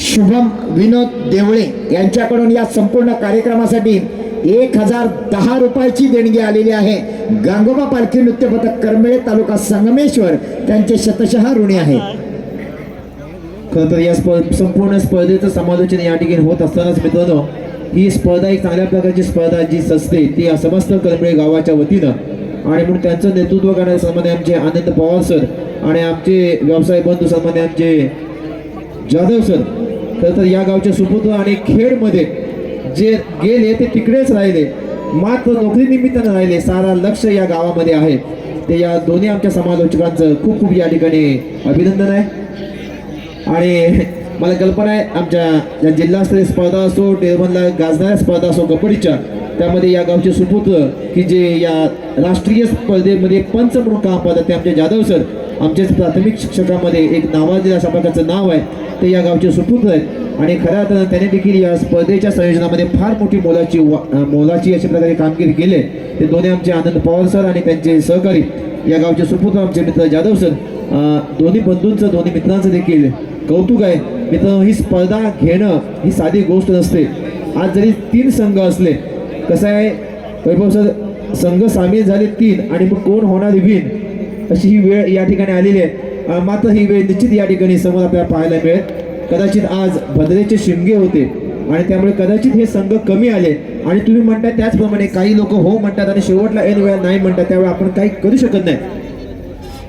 शुभम विनोद देवळे यांच्याकडून या संपूर्ण कार्यक्रमासाठी 1010 रुपयाची देणगी आलेली आहे. गांगोबा पालखी नृत्य पथक करंबेळे तालुका संगमेश्वर त्यांचे शतशः ऋणी आहेत. खरं तर या संपूर्ण स्पर्धेचं समालोचन या ठिकाणी होत असतानाच मित्रांनो, ही स्पर्धा एक चांगल्या प्रकारची स्पर्धा जी सजते ती समस्त करंबेळे गावाच्या वतीनं आणि म्हणून त्यांचं नेतृत्व करणारे सन्मान्य आमचे आनंद पवार सर आणि आमचे व्यवसाय बंधू सन्मान्य आमचे जाधव सर. तर या गावचे सुपुत्र आणि खेडमध्ये जे गेले ते तिकडेच राहिले, मात्र नोकरी निमित्तानं राहिले. सारा लक्ष या गावामध्ये आहे. ते या दोन्ही आमच्या समालोचकांचं खूप खूप या ठिकाणी अभिनंदन आहे. आणि मला कल्पना आहे आमच्या या जिल्हास्तरीय स्पर्धा असो, टेबलला गाजणाऱ्या स्पर्धा असो कबड्डीच्या, त्यामध्ये या गावचे सुपुत्र की जे या राष्ट्रीय स्पर्धेमध्ये पंच म्हणून काम पाहतात ते आमचे जाधव सर, आमचे प्राथमिक शिक्षकामध्ये एक नावाजलेलं अशा प्रकारचं नाव आहे. ते या गावचे सुपुत्र आहेत आणि खऱ्या अर्थानं त्याने देखील या स्पर्धेच्या संयोजनामध्ये फार मोठी मोलाची अशा प्रकारे कामगिरी केली. ते दोन्ही आमचे आनंद पवार सर आणि त्यांचे सहकारी या गावचे सुपुत्र आमचे मित्र जाधव सर, दोन्ही बंधूंचं दोन्ही मित्रांचं देखील कौतुक आहे. मित्रांनो, ही स्पर्धा घेणं ही साधी गोष्ट नसते. आज जरी 3 संघ असले, कसं आहे वैभव सर, संघ सामील झाले 3 आणि मग कोण होणार विन अशी ही वेळ या ठिकाणी आलेली आहे. मात्र ही वेळ निश्चित या ठिकाणी समोर आपल्याला पाहायला मिळेल. कदाचित आज भद्रेचे शिमगे होते आणि त्यामुळे कदाचित हे संघ कमी आले आणि तुम्ही म्हणताय त्याचप्रमाणे काही लोक हो म्हणतात आणि शेवटला ऐन वेळा नाही म्हणतात, त्यावेळी आपण काही करू शकत नाही.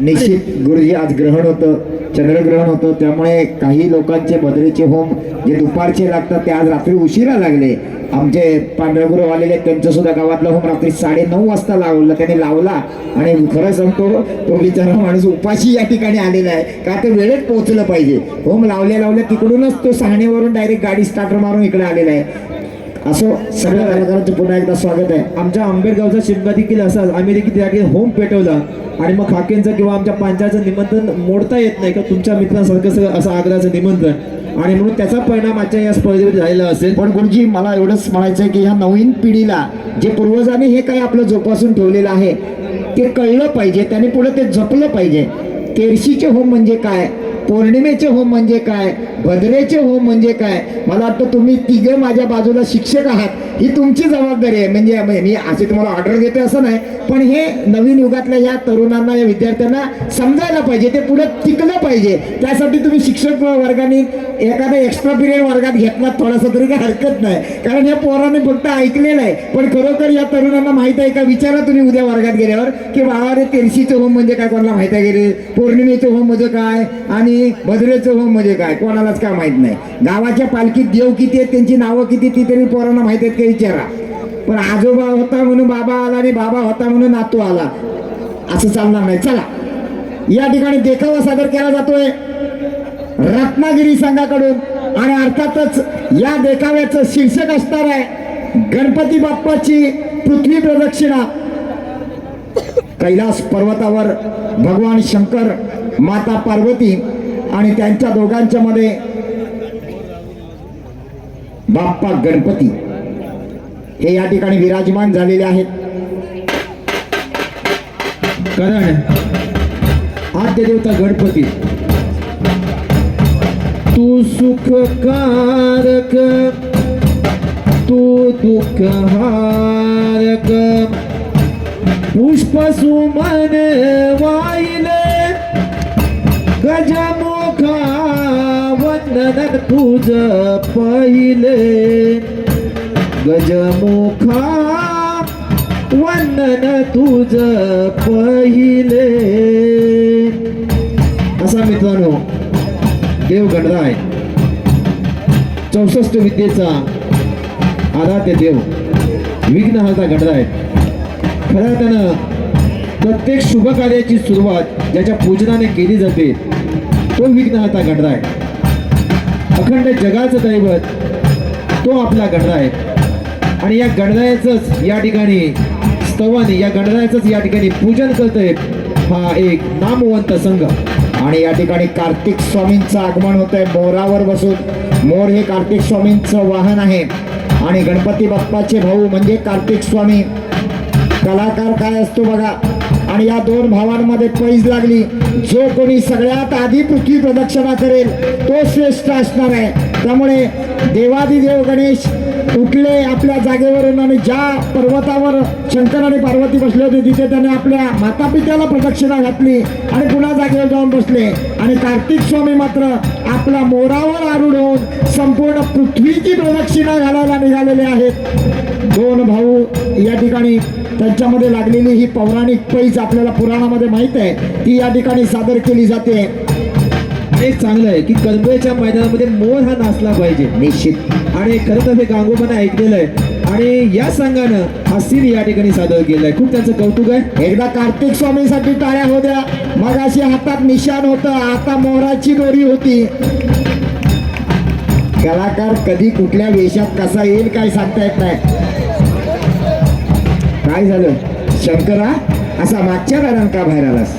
निश्चित गुरुजी, आज ग्रहण होतं, चंद्रग्रहण होतं, त्यामुळे काही लोकांचे भद्रेचे होम जे दुपारचे लागतात ते आज रात्री उशिरा लागले. आमचे पांढरगुरू आलेले त्यांचं सुद्धा गावातला होम रात्री 9:30 वाजता लावला, त्याने लावला. आणि खरं सांगतो तो बिचारा माणूस उपाशी या ठिकाणी आलेला आहे, का ते वेळेत पोहोचलं पाहिजे. होम लावल्या तिकडूनच तो सहाणेवरून डायरेक्ट गाडी स्टार्टर मारून इकडे आलेला आहे. असो, सगळ्या कलाकारांचं पुन्हा एकदा स्वागत आहे. आमच्या आंबेडगावचा शिमगा देखील असाच, आम्ही देखील त्या ठिकाणी होम पेटवला आणि मग खाकेंचं किंवा आमच्या पंचायतचं निमंत्रण मोडता येत नाही का तुमच्या मित्रांसारखं सगळं असं आग्रहाचं निमंत्रण, आणि म्हणून त्याचा परिणाम आजच्या या स्पर्धेमध्ये झालेला असेल. पण गुरुजी, मला एवढंच म्हणायचं आहे की ह्या नवीन पिढीला जे पूर्वजांनी हे काही आपलं जोपासून ठेवलेलं आहे ते कळलं पाहिजे, त्याने पुढे ते जपलं पाहिजे. तेरशीचे होम म्हणजे काय, पौर्णिमेचे होम म्हणजे काय, भद्रेचे होम म्हणजे काय. मला वाटतं तुम्ही तिघे माझ्या बाजूला शिक्षक आहात, ही तुमची जबाबदारी आहे. म्हणजे मी असे तुम्हाला ऑर्डर देते असं नाही, पण हे नवीन युगातल्या या तरुणांना, या विद्यार्थ्यांना समजायला पाहिजे, ते पुढे टिकलं पाहिजे. त्यासाठी तुम्ही शिक्षक वर्गाने एखादा एक्स्ट्रा पिरियड वर्गात घेतला थोडासा तरी काही हरकत नाही, कारण या पोराने फक्त ऐकलेलं आहे. पण खरोखर या तरुणांना माहित आहे का, विचारा तुम्ही उद्या वर्गात गेल्यावर की बाबा रे तेरशीचं होम म्हणजे काय, कोणाला माहिती आहे गेले, पौर्णिमेचं होम म्हणजे काय आणि भद्रेचं होम म्हणजे काय, कोणालाच काय माहित नाही. गावाच्या पालखीत देव किती आहेत, त्यांची नावं किती, ती तरी पोरांना माहित आहेत का विचारा. पण आजोबा होता म्हणून बाबा आला आणि बाबा होता म्हणून नातू आला, असं चालणार नाही. चला, या ठिकाणी देखावा सादर केला जातोय रत्नागिरी संघाकडून आणि अर्थातच या देखाव्याचं शीर्षक असणार आहे गणपती बाप्पाची पृथ्वी प्रदक्षिणा. कैलास पर्वतावर भगवान शंकर, माता पार्वती आणि त्यांच्या दोघांच्या मध्ये बाप्पा गणपती हे या ठिकाणी विराजमान झालेले आहेत. कारण आद्य देवता गणपती, तू सुखकारक तू दुःखहारक, पुष्प सुमन वाहिले गजमुखा वंदन तुझ पहिले, गजमुखा वंदन तुझ पहिले. असा मित्रांनो देव गणराय, 64 विद्येचा आराध्य देव, विघ्नहर्ता गणराय. खरं त्यानं प्रत्येक शुभ कार्याची सुरुवात ज्याच्या पूजनाने केली जाते तो विघ्नहर्ता गणराय. अखंड जगाचं दैवत तो आपला गणराय आहे आणि या गणरायाचंच या ठिकाणी स्तवाने या गणरायाचंच या ठिकाणी पूजन करतोय हा एक नामवंत संघ. आणि या ठिकाणी कार्तिक स्वामींचं आगमन होत आहे मोरावर बसून. मोर हे कार्तिक स्वामींचं वाहन आहे आणि गणपती बाप्पाचे भाऊ म्हणजे कार्तिक स्वामी. कलाकार काय असतो बघा. आणि या दोन भावांमध्ये पैज लागली. जो कोणी सगळ्यात आधी पृथ्वी प्रदक्षिणा करेल तो श्रेष्ठ असणार आहे. त्यामुळे देवादिदेव गणेश उठले आपल्या जागेवरून आणि ज्या पर्वतावर शंकर आणि पार्वती बसले होते तिथे त्याने आपल्या माता पित्याला प्रदक्षिणा घातली आणि पुन्हा जागेवर जाऊन बसले. आणि कार्तिक स्वामी मात्र आपल्या मोरावर आरूढ होऊन संपूर्ण पृथ्वीची प्रदक्षिणा घालायला निघालेले आहेत. दोन भाऊ या ठिकाणी त्यांच्यामध्ये लागलेली ही पौराणिक पैज आपल्याला पुराणामध्ये माहित आहे ती या ठिकाणी सादर केली जाते. एक चांगलं आहे की कलबेच्या मैदानामध्ये मोर हा नाचला पाहिजे निश्चित. आणि खरं तर हे गांगोबाने ऐकलेलं आहे आणि या संघानं हा सीन या ठिकाणी सादर केलाय. खूप त्यांचं कौतुक आहे. एकदा कार्तिक स्वामींसाठी टाळ्या हो द्या. मग अशी हातात निशाण होतं, आता मोराची दोरी होती. कलाकार कधी कुठल्या वेशात कसा येईल काय सांगता येत नाही. काय झालं शंकरा असा मागच्या दारात का बाहेर आलास?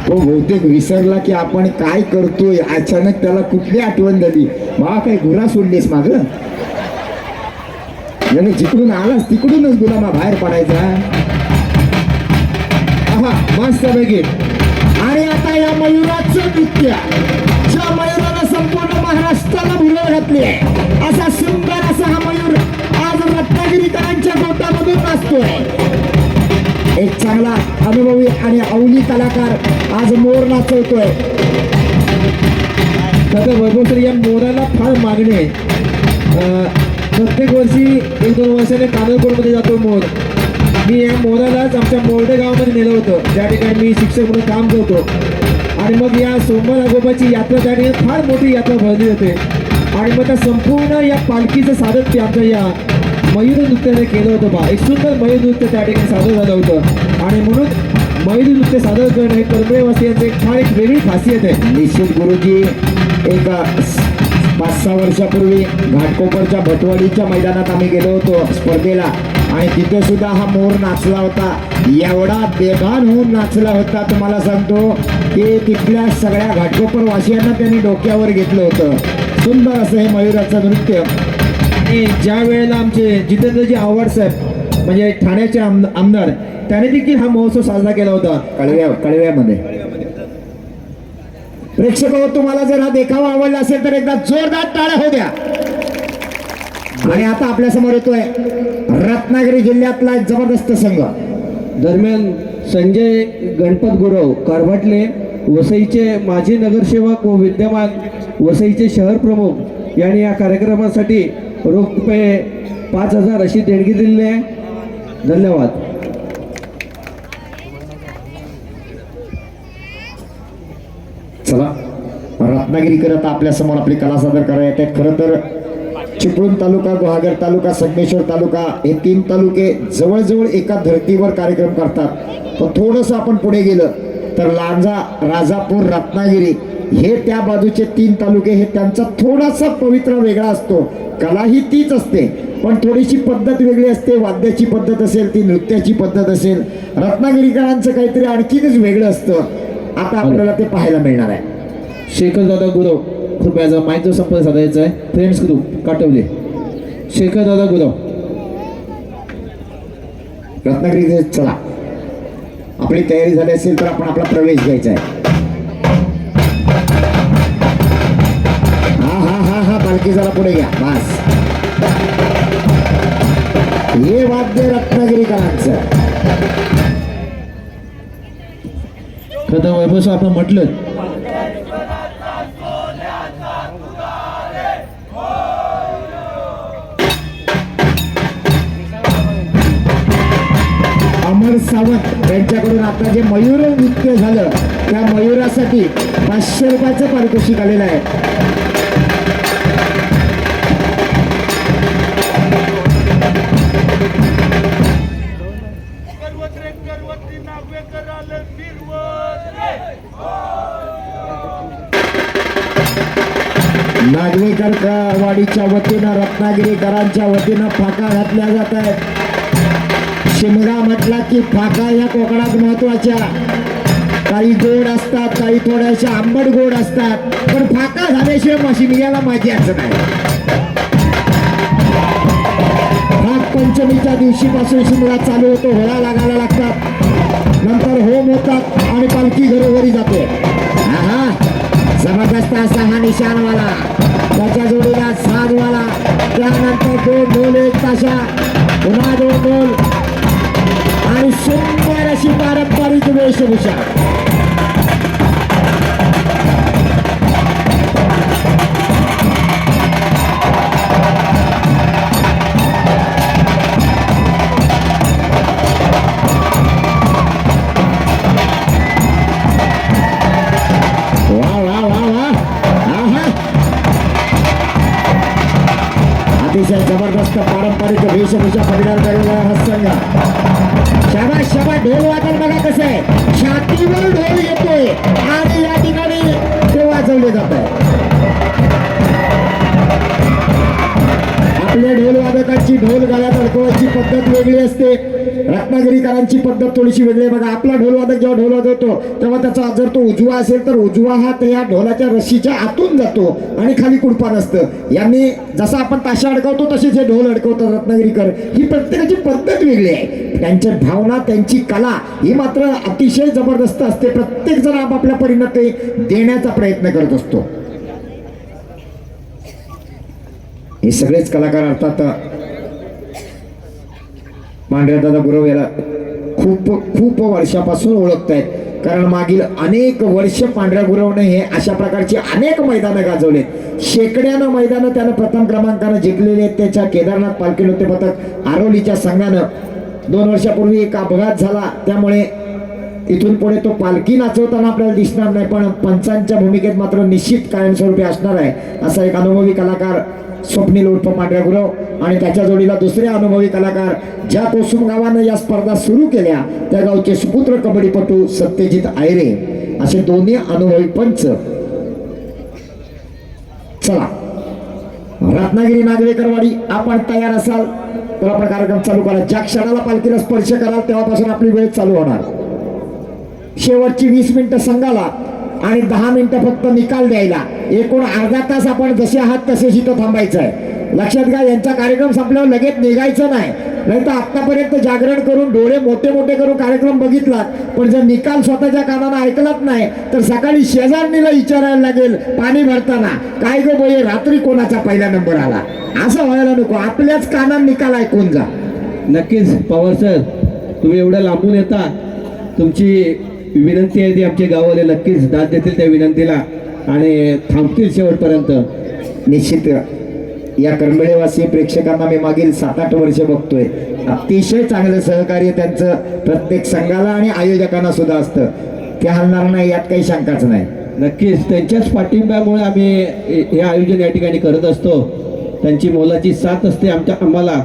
तो बहुतेक विसरला की आपण काय करतोय. अचानक त्याला कुठली आठवण झाली. मला काय गुरा सोडलीस माग? याने जिकडून आलास तिकडूनच गुलामा बाहेर पडायचा. आहा मस्त पैकी. आणि आता या मयुराचं नृत्य ज्या मयुरानं संपूर्ण महाराष्ट्राला भुरळ घातली आहे असा सुंदर असा हा मयूर आज रत्नागिरीकरांच्या गोटामधून नाचतोय. एक चांगला अनुभवी आणि अवली कलाकार आज मोर नाचवतोय. खरं वैभव सर या मोराला फार मागणी आहे. प्रत्येक वर्षी 1-2 वर्षाने कानलकोटमध्ये जातो मोर. मी या मोरालाच आमच्या मोर्डे गावामध्ये नेलं होतं ज्या ठिकाणी मी शिक्षक म्हणून काम करतो. आणि मग या सोमवार नागोबाची यात्रा त्या ठिकाणी फार मोठी यात्रा भरली होते आणि मग त्या संपूर्ण या पालखीचं साधन आमच्या या मयूर नृत्याने केलं होतं बा. एक सुंदर मयूर नृत्य त्या ठिकाणी सादर झालं होतं आणि म्हणून मयूर नृत्य सादर करणं हे कर्मवासियांचं एक फार एक वेगळी खासियत आहे. निश्चित गुरुजी एक 5-6 वर्षापूर्वी घाटकोपरच्या भटवाडीच्या मैदानात आम्ही गेलो होतो स्पर्धेला आणि तिथे सुद्धा हा मोर नाचला होता. एवढा बेभान होऊन नाचला होता तुम्हाला सांगतो की तिथल्या सगळ्या घाटकोपर वासियांना त्यांनी डोक्यावर घेतलं होतं. सुंदर असं हे मयुराचं नृत्य. आणि ज्या वेळेला आमचे जितेंद्रजी आव्हाड साहेब म्हणजे ठाण्याचे आमदार त्याने देखील हा महोत्सव साजरा केला होता कळव्यामध्ये. प्रेक्षक हो तुम्हाला जर हा देखावा आवडला असेल तर एकदा जोरदार टाळ्या हो द्या. आणि आता आपल्या समोर येतोय रत्नागिरी जिल्ह्यातला एक जबरदस्त संघ. दरम्यान संजय गणपत गुरव कारभाटले वसईचे माजी नगरसेवक व विद्यमान वसईचे शहर प्रमुख यांनी या कार्यक्रमासाठी रोख रुपये 5,000 अशी देणगी दिलेली आहे. धन्यवाद. चला रत्नागिरीकर आता आपल्या समोर आपली कला सादर करायला येतात. खरं तर चिपळूण तालुका, गुहागर तालुका, संगमेश्वर तालुका हे 3 तालुके जवळजवळ एका धर्तीवर कार्यक्रम करतात. पण थोडंसं आपण पुढे गेलं तर लांजा, राजापूर, रत्नागिरी हे त्या बाजूचे 3 तालुके हे त्यांचा थोडासा पवित्रा वेगळा असतो. कला ही तीच असते पण थोडीशी पद्धत वेगळी असते. वाद्याची पद्धत असेल, ती नृत्याची पद्धत असेल. रत्नागिरीकरांचं काहीतरी आणखीनच वेगळं असतं. आता आपल्याला ते पाहायला मिळणार आहे. शेखरदादा गुरव कृपया माहिती संपर्क साधायचा आहे. Friends group Katwale. शेखरदादा गुरव रत्नागिरी. चला आपली तयारी झाली असेल तर आपण आपला प्रवेश घ्यायचा आहे. हा पालखी जरा पुढे घ्या. बस हे वाद्य रत्नागिरीकरांचं. खरं वैभव आपण म्हटलं अमर सावंत यांच्याकडून आता जे मयूर नृत्य झालं त्या मयुरासाठी 500 रुपयाचं पारितोषिक आलेलं आहे. नागवेकर वाडीच्या वतीनं रत्नागिरीकरांच्या वतीनं फाका घातल्या जात आहेत. शिमगा म्हटला की फाका या कोकणात महत्वाच्या. काही गोड असतात, काही थोड्याशा आंबट गोड असतात, पण फाका झाल्याशिवाय शिमग्याला मजाच नाही. पंचमीच्या दिवशीपासून शिमगा चालू होतो, होळा लागायला लागतात, नंतर होम होतात आणि पालखी घरोघरी जाते. हा जबरदस्त असा हा निशाणवाला, त्याच्या जोडीला साधवाला, त्यानंतर दोन ढोल एक ताशा, पुन्हा दोन ढोल आणि सुंदर अशी पारंपरिक वेशभूषा. अतिशय जबरदस्त पारंपरिक वेशभूषा परिधान करेला हा संघ. शाबास शाबास. ढोल वादन बघा कसं आहे, छातीवर ढोल येतोय आणि या ठिकाणी ते वाजवले जात आहे. आपल्या ढोल वादकांची ढोल गळ्यात अडकवायची पद्धत वेगळी असते, रत्नागिरीकरांची पद्धत थोडीशी वेगळी आहे. बघा आपला ढोल वादक जेव्हा ढोल वाजवतो तेव्हा त्याचा जर तो उजवा असेल तर उजवा हात या ढोलाच्या रस्सीच्या आतून जातो आणि खाली कुडपान असतं. यांनी जसं आपण ताशा अडकवतो तसेच हे ढोल अडकवतात रत्नागिरीकर. ही प्रत्येकाची पद्धत वेगळी आहे, त्यांच्या भावना त्यांची कला ही मात्र अतिशय जबरदस्त असते. प्रत्येक जण आपापल्या परीनं ते देण्याचा प्रयत्न करत असतो. हे सगळेच कलाकार अर्थात पांढऱ्यादादा गुरव याला खूप खूप वर्षापासून ओळखतायत, कारण मागील अनेक वर्ष पांढऱ्या गुरवने हे अशा प्रकारची अनेक मैदानं गाजवलेत. शेकड्यानं मैदानं त्यानं प्रथम क्रमांकानं जिंकलेले आहेत. त्याच्या केदारनाथ पालखी नृत्य पथक आरोलीच्या संघानं 2 वर्षापूर्वी एक अपघात झाला, त्यामुळे इथून पुढे तो पालखी नाचवताना आपल्याला दिसणार नाही, पण पंचांच्या भूमिकेत मात्र निश्चित कायमस्वरूपी असणार आहे. असा एक अनुभवी कलाकार स्वप्नील उर्फ पांढऱ्या गुरव आणि त्याच्या जोडीला दुसरे अनुभवी कलाकार. ज्या कोसुम गावानं या स्पर्धा सुरू केल्या त्या गावचे सुपुत्र कबड्डीपटू सत्यजित आयरे असे दोन्ही अनुभवी पंच. चला रत्नागिरी नागवेकरवाडी आपण तयार असाल तर आपण कार्यक्रम चालू करा. ज्या क्षणाला पालखीला स्पर्श कराल तेव्हापासून आपली वेळ चालू होणार. शेवटची 20 मिनिटं संघाला आणि 10 मिनिटं फक्त निकाल द्यायला. एकूण अर्धा तास आपण जसे आहात तसेच इथं थांबायचं आहे. लक्षात घ्या, यांचा कार्यक्रम संपल्यावर लगेच निघायचं नाही, नाही तर आतापर्यंत जागरण करून डोळे मोठे मोठे करून कार्यक्रम बघितलात, पण जर निकाल स्वतःच्या कानानं ऐकलात नाही तर सकाळी शेजारणीला विचारायला लागेल पाणी भरताना, काय गो बोये रात्री कोणाचा पहिला नंबर आला, असं व्हायला नको. आपल्याच कानात निकाल ऐकून जा. नक्कीच पवार सर, तुम्ही एवढ्या लांबून येता, तुमची विनंती आहे ती आमचे गाववाले नक्कीच दाद देतील त्या विनंतीला आणि थांबतील शेवटपर्यंत. निश्चित या करंबेळेवासी प्रेक्षकांना मी मागील 7-8 वर्ष बघतोय, अतिशय चांगलं सहकार्य त्यांचं प्रत्येक संघाला आणि आयोजकांना सुद्धा असतं. ते हलणार नाही यात काही शंकाच नाही. नक्कीच त्यांच्याच पाठिंब्यामुळे आम्ही हे आयोजन या ठिकाणी करत असतो. त्यांची मोलाची साथ असते आम्हाला.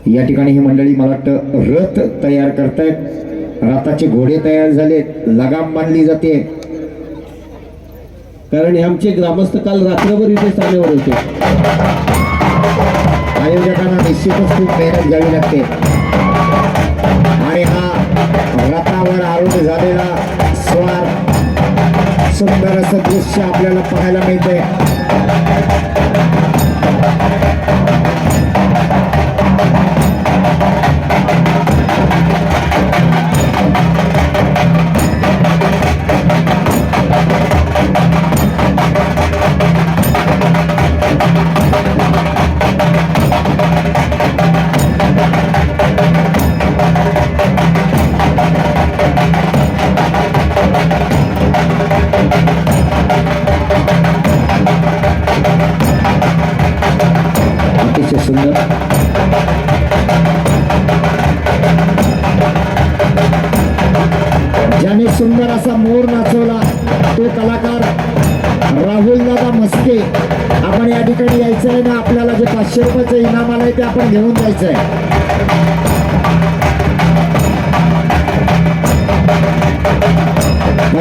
या ठिकाणी ही मंडळी मला वाटतं रथ तयार करतायत, रथाचे घोडे तयार झालेत, लगाम बांधली जाते, कारण हे आमचे ग्रामस्थ काल रात्रभर इथे चालेवर होते. आयोजकांना निश्चितच खूप मेहनत घ्यावी लागते आणि हा रथावर आरूढ झालेला स्वार सुंदर असं दृश्य आपल्याला पाहायला मिळते. अतिशय सुंदर. ज्याने सुंदर असा मोर नाचवला तो कलाकार राहुल दादा मस्के. आपण या ठिकाणी यायचं आहे ना, आपल्याला जे 500 रुपयाचं इनाम आलंय ते आपण घेऊन जायचं आहे.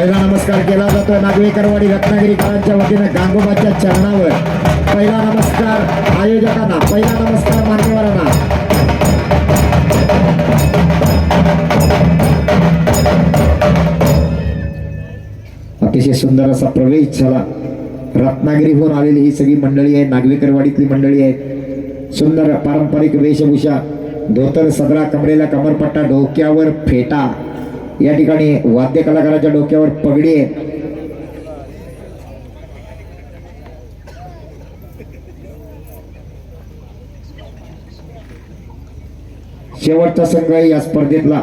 पहिला नमस्कार केला जातो नागवेकरवाडी रत्नागिरीकरांच्या वतीने गांगोबाच्या चरणावर. पहिला नमस्कार आयोजकांना, पहिला नमस्कार मान्यवरांना. अतिशय सुंदर असा प्रवेश झाला. रत्नागिरीहून आलेली ही सगळी मंडळी आहे, नागवेकरवाडीतली मंडळी आहे. सुंदर पारंपरिक वेशभूषा, धोतर, सदरा, कमरेला कमरपट्टा, डोक्यावर फेटा. या ठिकाणी वाद्य कलाकाराच्या डोक्यावर पगडी आहे. शेवटचा संघ आहे या स्पर्धेतला.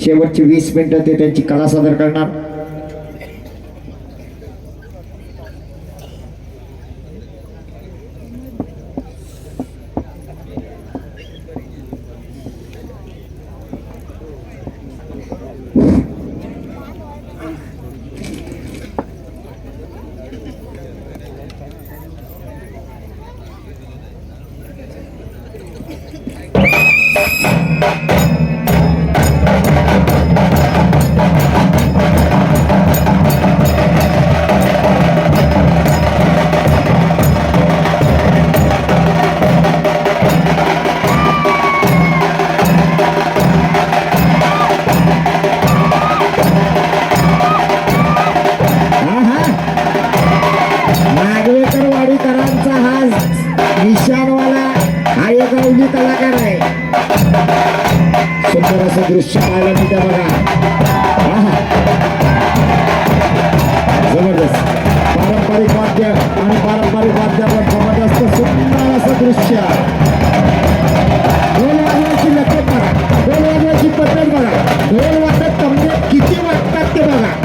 शेवटची 20 मिनिटं ते त्यांची कला सादर करणार. नागवेकरवाडीकरांचा हा निशाणवाला हा एक अवली कलाकार आहे. सुंदर असं दृश्य पाहायला मिळतं बघा. जबरदस्त पारंपरिक वाद्य आणि पारंपरिक वाद्यावर जबरदस्त सुंदर असं दृश्य. ढोल वाजवायची लक्षात बघा, ढोल वाजवायची पद्धत बघा, ढोल वाजत कमरे किती वाजतात ते बघा.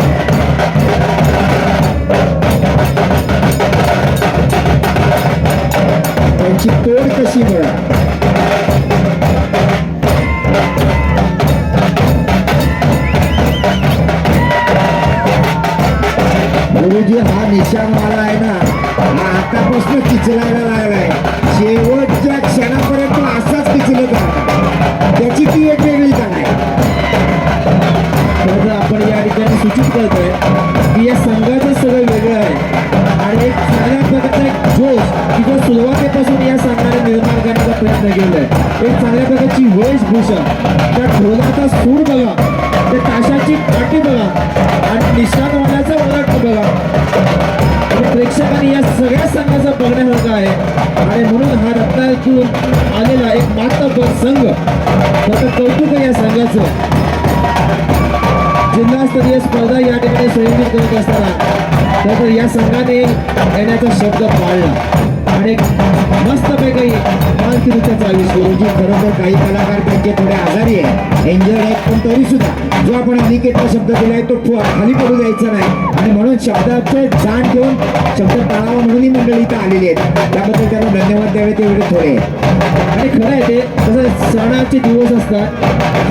त्यांची तोड कशी बघा. गुरुजी हा निशाणवाला आहे ना, हा आतापासून किचलायला लागलाय. शेवटच्या क्षणापर्यंत असाच किचलत राहणार. त्याची ती एक वेगळी कला आहे. खरं आपण या ठिकाणी सूचित करतोय की या संघाचं सगळं वेगळं आहे आणि एक चांगल्या प्रकारचा एक जोश की जो सुरुवातीपासून या संघाने निर्माण करण्याचा प्रयत्न केलाय. एक चांगल्या प्रकारची वेशभूषा, त्या ढोलाचा सूर बघा, त्या ताशाची पाठी बघा आणि निशाणवाल्याचा ओरड बघा. आणि प्रेक्षकांनी या सगळ्या संघाचा बघण्यासारखं आहे आणि म्हणून हा रत्नागिरीतून आलेला एक मातब्बर संघ, त्याचं कौतुक आहे या संघाचं. जिल्हास्तरीय स्पर्धा या ठिकाणी संयोजित करत असताना तर या संघाने येण्याचा शब्द पाळला आणि एक मस्तपैकी पालखी नृत्याचा आविष्कार. गुरुजी खरोखर काही कलाकार त्यांचे थोडे आजारी आहे, एंजर्ड आहेत, पण तरी सुद्धा जो आपण अनिकेतला शब्द दिलाय तो खाली पडू द्यायचा नाही आणि म्हणून शब्दाचे जाण ठेवून शब्द टाळावा म्हणून ही मंडळी इथं आलेली आहेत. त्याबद्दल त्यांना धन्यवाद द्यावे तेवढे थोडे. आणि खरं आहे ते तसं सणाचे दिवस असतात.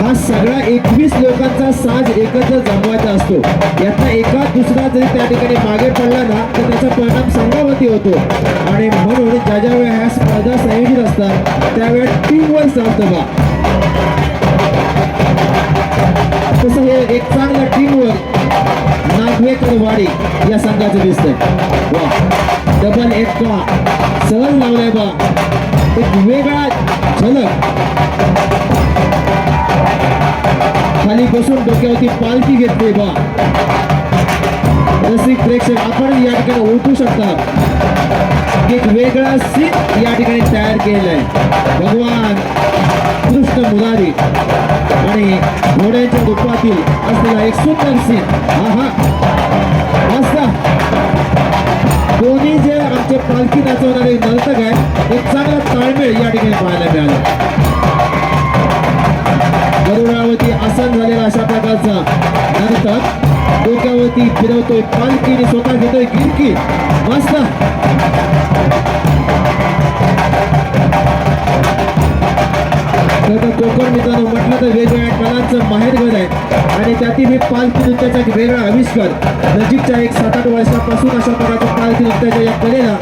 हा सगळा 21 लोकांचा साज एकत्र जमवायचा असतो. यातला एका दुसरा जरी त्या ठिकाणी मागे पडला ना तर त्याचा परिणाम संघावरती होतो आणि म्हणून ज्या ज्या वेळा ह्या स्पर्धा संयोजित असतात त्यावेळेस टीमवर चालतं बा. तसं हे एक चांगलं टीमवर नागवेकरवाडी या संघाचं दिसतंय. वा, डबल एक का सहज लावलाय बा. एक वेगळा झलक. खाली बसून डोक्यावरती पालखी घेतली बा. रसिक प्रेक्षक आपण या ठिकाणी ओळखू शकता एक वेगळा सीन या ठिकाणी तयार केलेला आहे. भगवान कृष्ण मुरारी आणि घोड्यांच्या रूपातील असलेला एक सुंदर सीन. हा मस्त. दोन्ही जे आमचे पालखी नाचवणारे नर्तक आहे एक चांगला ताळमेळ या ठिकाणी पाहायला मिळाला. गरुडावरती आसन झालेला अशा प्रकारचा नर्तक डोक्यावरती फिरवतोय पालखीने, स्वतः घेतोय गिरकी. मस्त. खरं तर कोकण मित्रांनो म्हटलं तर वेगवेगळ्या कलांचं माहेरघर आहे आणि त्यातील हे पालखी नृत्याचा एक वेगळा आविष्कार नजीकच्या एक 7-8 वर्षापासून अशा प्रकारच्या पालखी नृत्याच्या या कलेला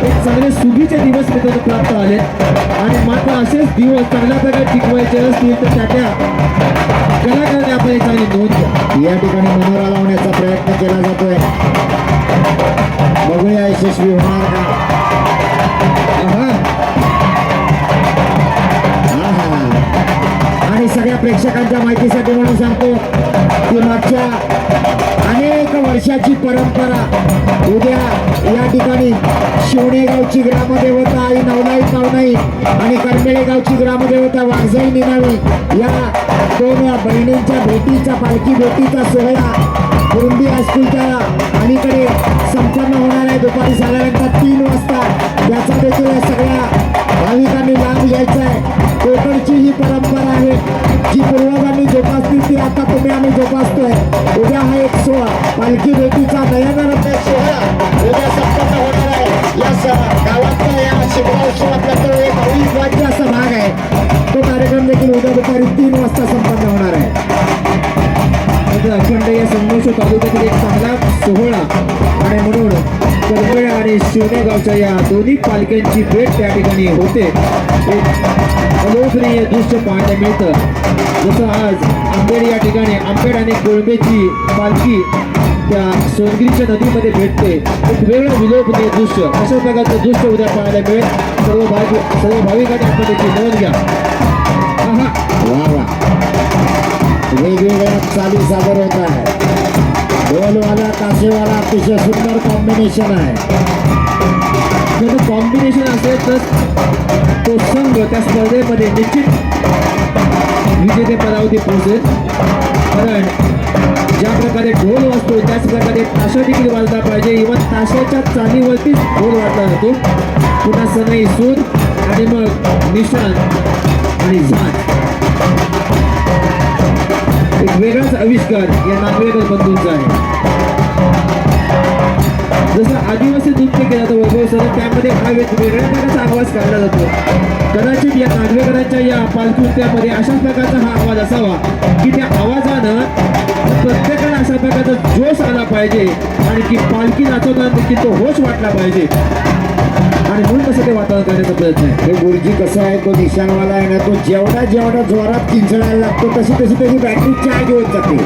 एक चांगले सुगीचे दिवस मित्रांनो प्राप्त आले आणि मात्र असेच दिवस चांगल्या प्रकारे टिकवायचे असतील तर त्या कलाकारांनी आपण एक चांगली नोंद घ्या. या ठिकाणी मनोरा लावण्याचा प्रयत्न केला जातोय. बघूया यशस्वी होणार का. आहा. आहा. आणि सगळ्या प्रेक्षकांच्या माहितीसाठी म्हणून सांगतो की मागच्या अनेक वर्षाची परंपरा उद्या या ठिकाणी शिवणे गावची ग्रामदेवता आई नवलाई पावनाई आणि करमेळे गावची ग्रामदेवता वाघजाई निनावी या दोन बहिणींच्या भेटीचा पालखी भेटीचा सोहळा कुरुंबी हायस्कूलच्या अलीकडे संपन्न होणार आहे दुपारी साधारणतः 3 वाजता. याचा देखील या सगळ्या भाविकांनी लाभ घ्यायचा आहे. कोकणची ही परंपरा आहे जी पूर्वजांनी जोपासली ती आता तुम्ही आम्ही जोपासतोय. उद्या हा एक सोहळा पालखी भेटीचा नयनरम्य सोहळा उद्या संपन्न होणार आहे. या गावातल्या या शिवरात्रोत्सवातला तो एक अविभाज्य असा भाग आहे. तो कार्यक्रम देखील उद्या दुपारी 3 वाजता संपन्न होणार आहे. अखंड या संघर्ष तालुक्यातील एक चांगला सोहळा आणि म्हणून करमळे आणि शिवणे गावच्या या दोन्ही पालख्यांची भेट त्या ठिकाणी होते. एक अलोकनीय दृश्य पाहायला मिळतं. जसं आज आंबेड या ठिकाणी आंबेड आणि कोळंबेची पालखी त्या सोनगिरीच्या नदीमध्ये भेटते. एक वेगळं विलोभनीय दृश्य अशा प्रकारचं दृश्य उद्या पाहायला मिळेल. सर्व भाविकांनी आपण त्याची नोंद घ्या. आहा. वा वा वेगवेगळ्या चाली सादर होत आहे. ढोलवाला ताशेवाला अतिशय सुंदर कॉम्बिनेशन आहे. जर कॉम्बिनेशन असेल तर तो संघ त्या स्पर्धेमध्ये निश्चित विजेतेपदावरती पोहोचेल. कारण ज्या प्रकारे ढोल वाजतो त्याच प्रकारे ताशा देखील वाजला पाहिजे. इव्हन ताशाच्या चालीवरतीच ढोल वाजला जातो. पुन्हा सनई सूर आणि मग निशाण आणि झांज एक वेगळाच आविष्कार या नागवेकर बंधूंचा आहे. जसं आदिवासी नृत्य केलं जातं वैभव सर त्यामध्ये हा वेगळ्या प्रकारचा आवाज काढला जातो. कदाचित या नागवेकरांच्या या पालखी नृत्यामध्ये अशा प्रकारचा हा आवाज असावा की त्या आवाजानं प्रत्येकाला अशा प्रकारचा जोश आला पाहिजे आणि की पालखी नाचवताना देखील तो होश वाटला पाहिजे आणि म्हणून कसं ते वातावरण करण्याचा प्रयत्न आहे. हे गुरुजी कसं आहे तो निशाणवाला आहे ना तो जेवढा जोरात किंचडायला लागतो तशी त्याची बॅटरी चार्ज होत जाते.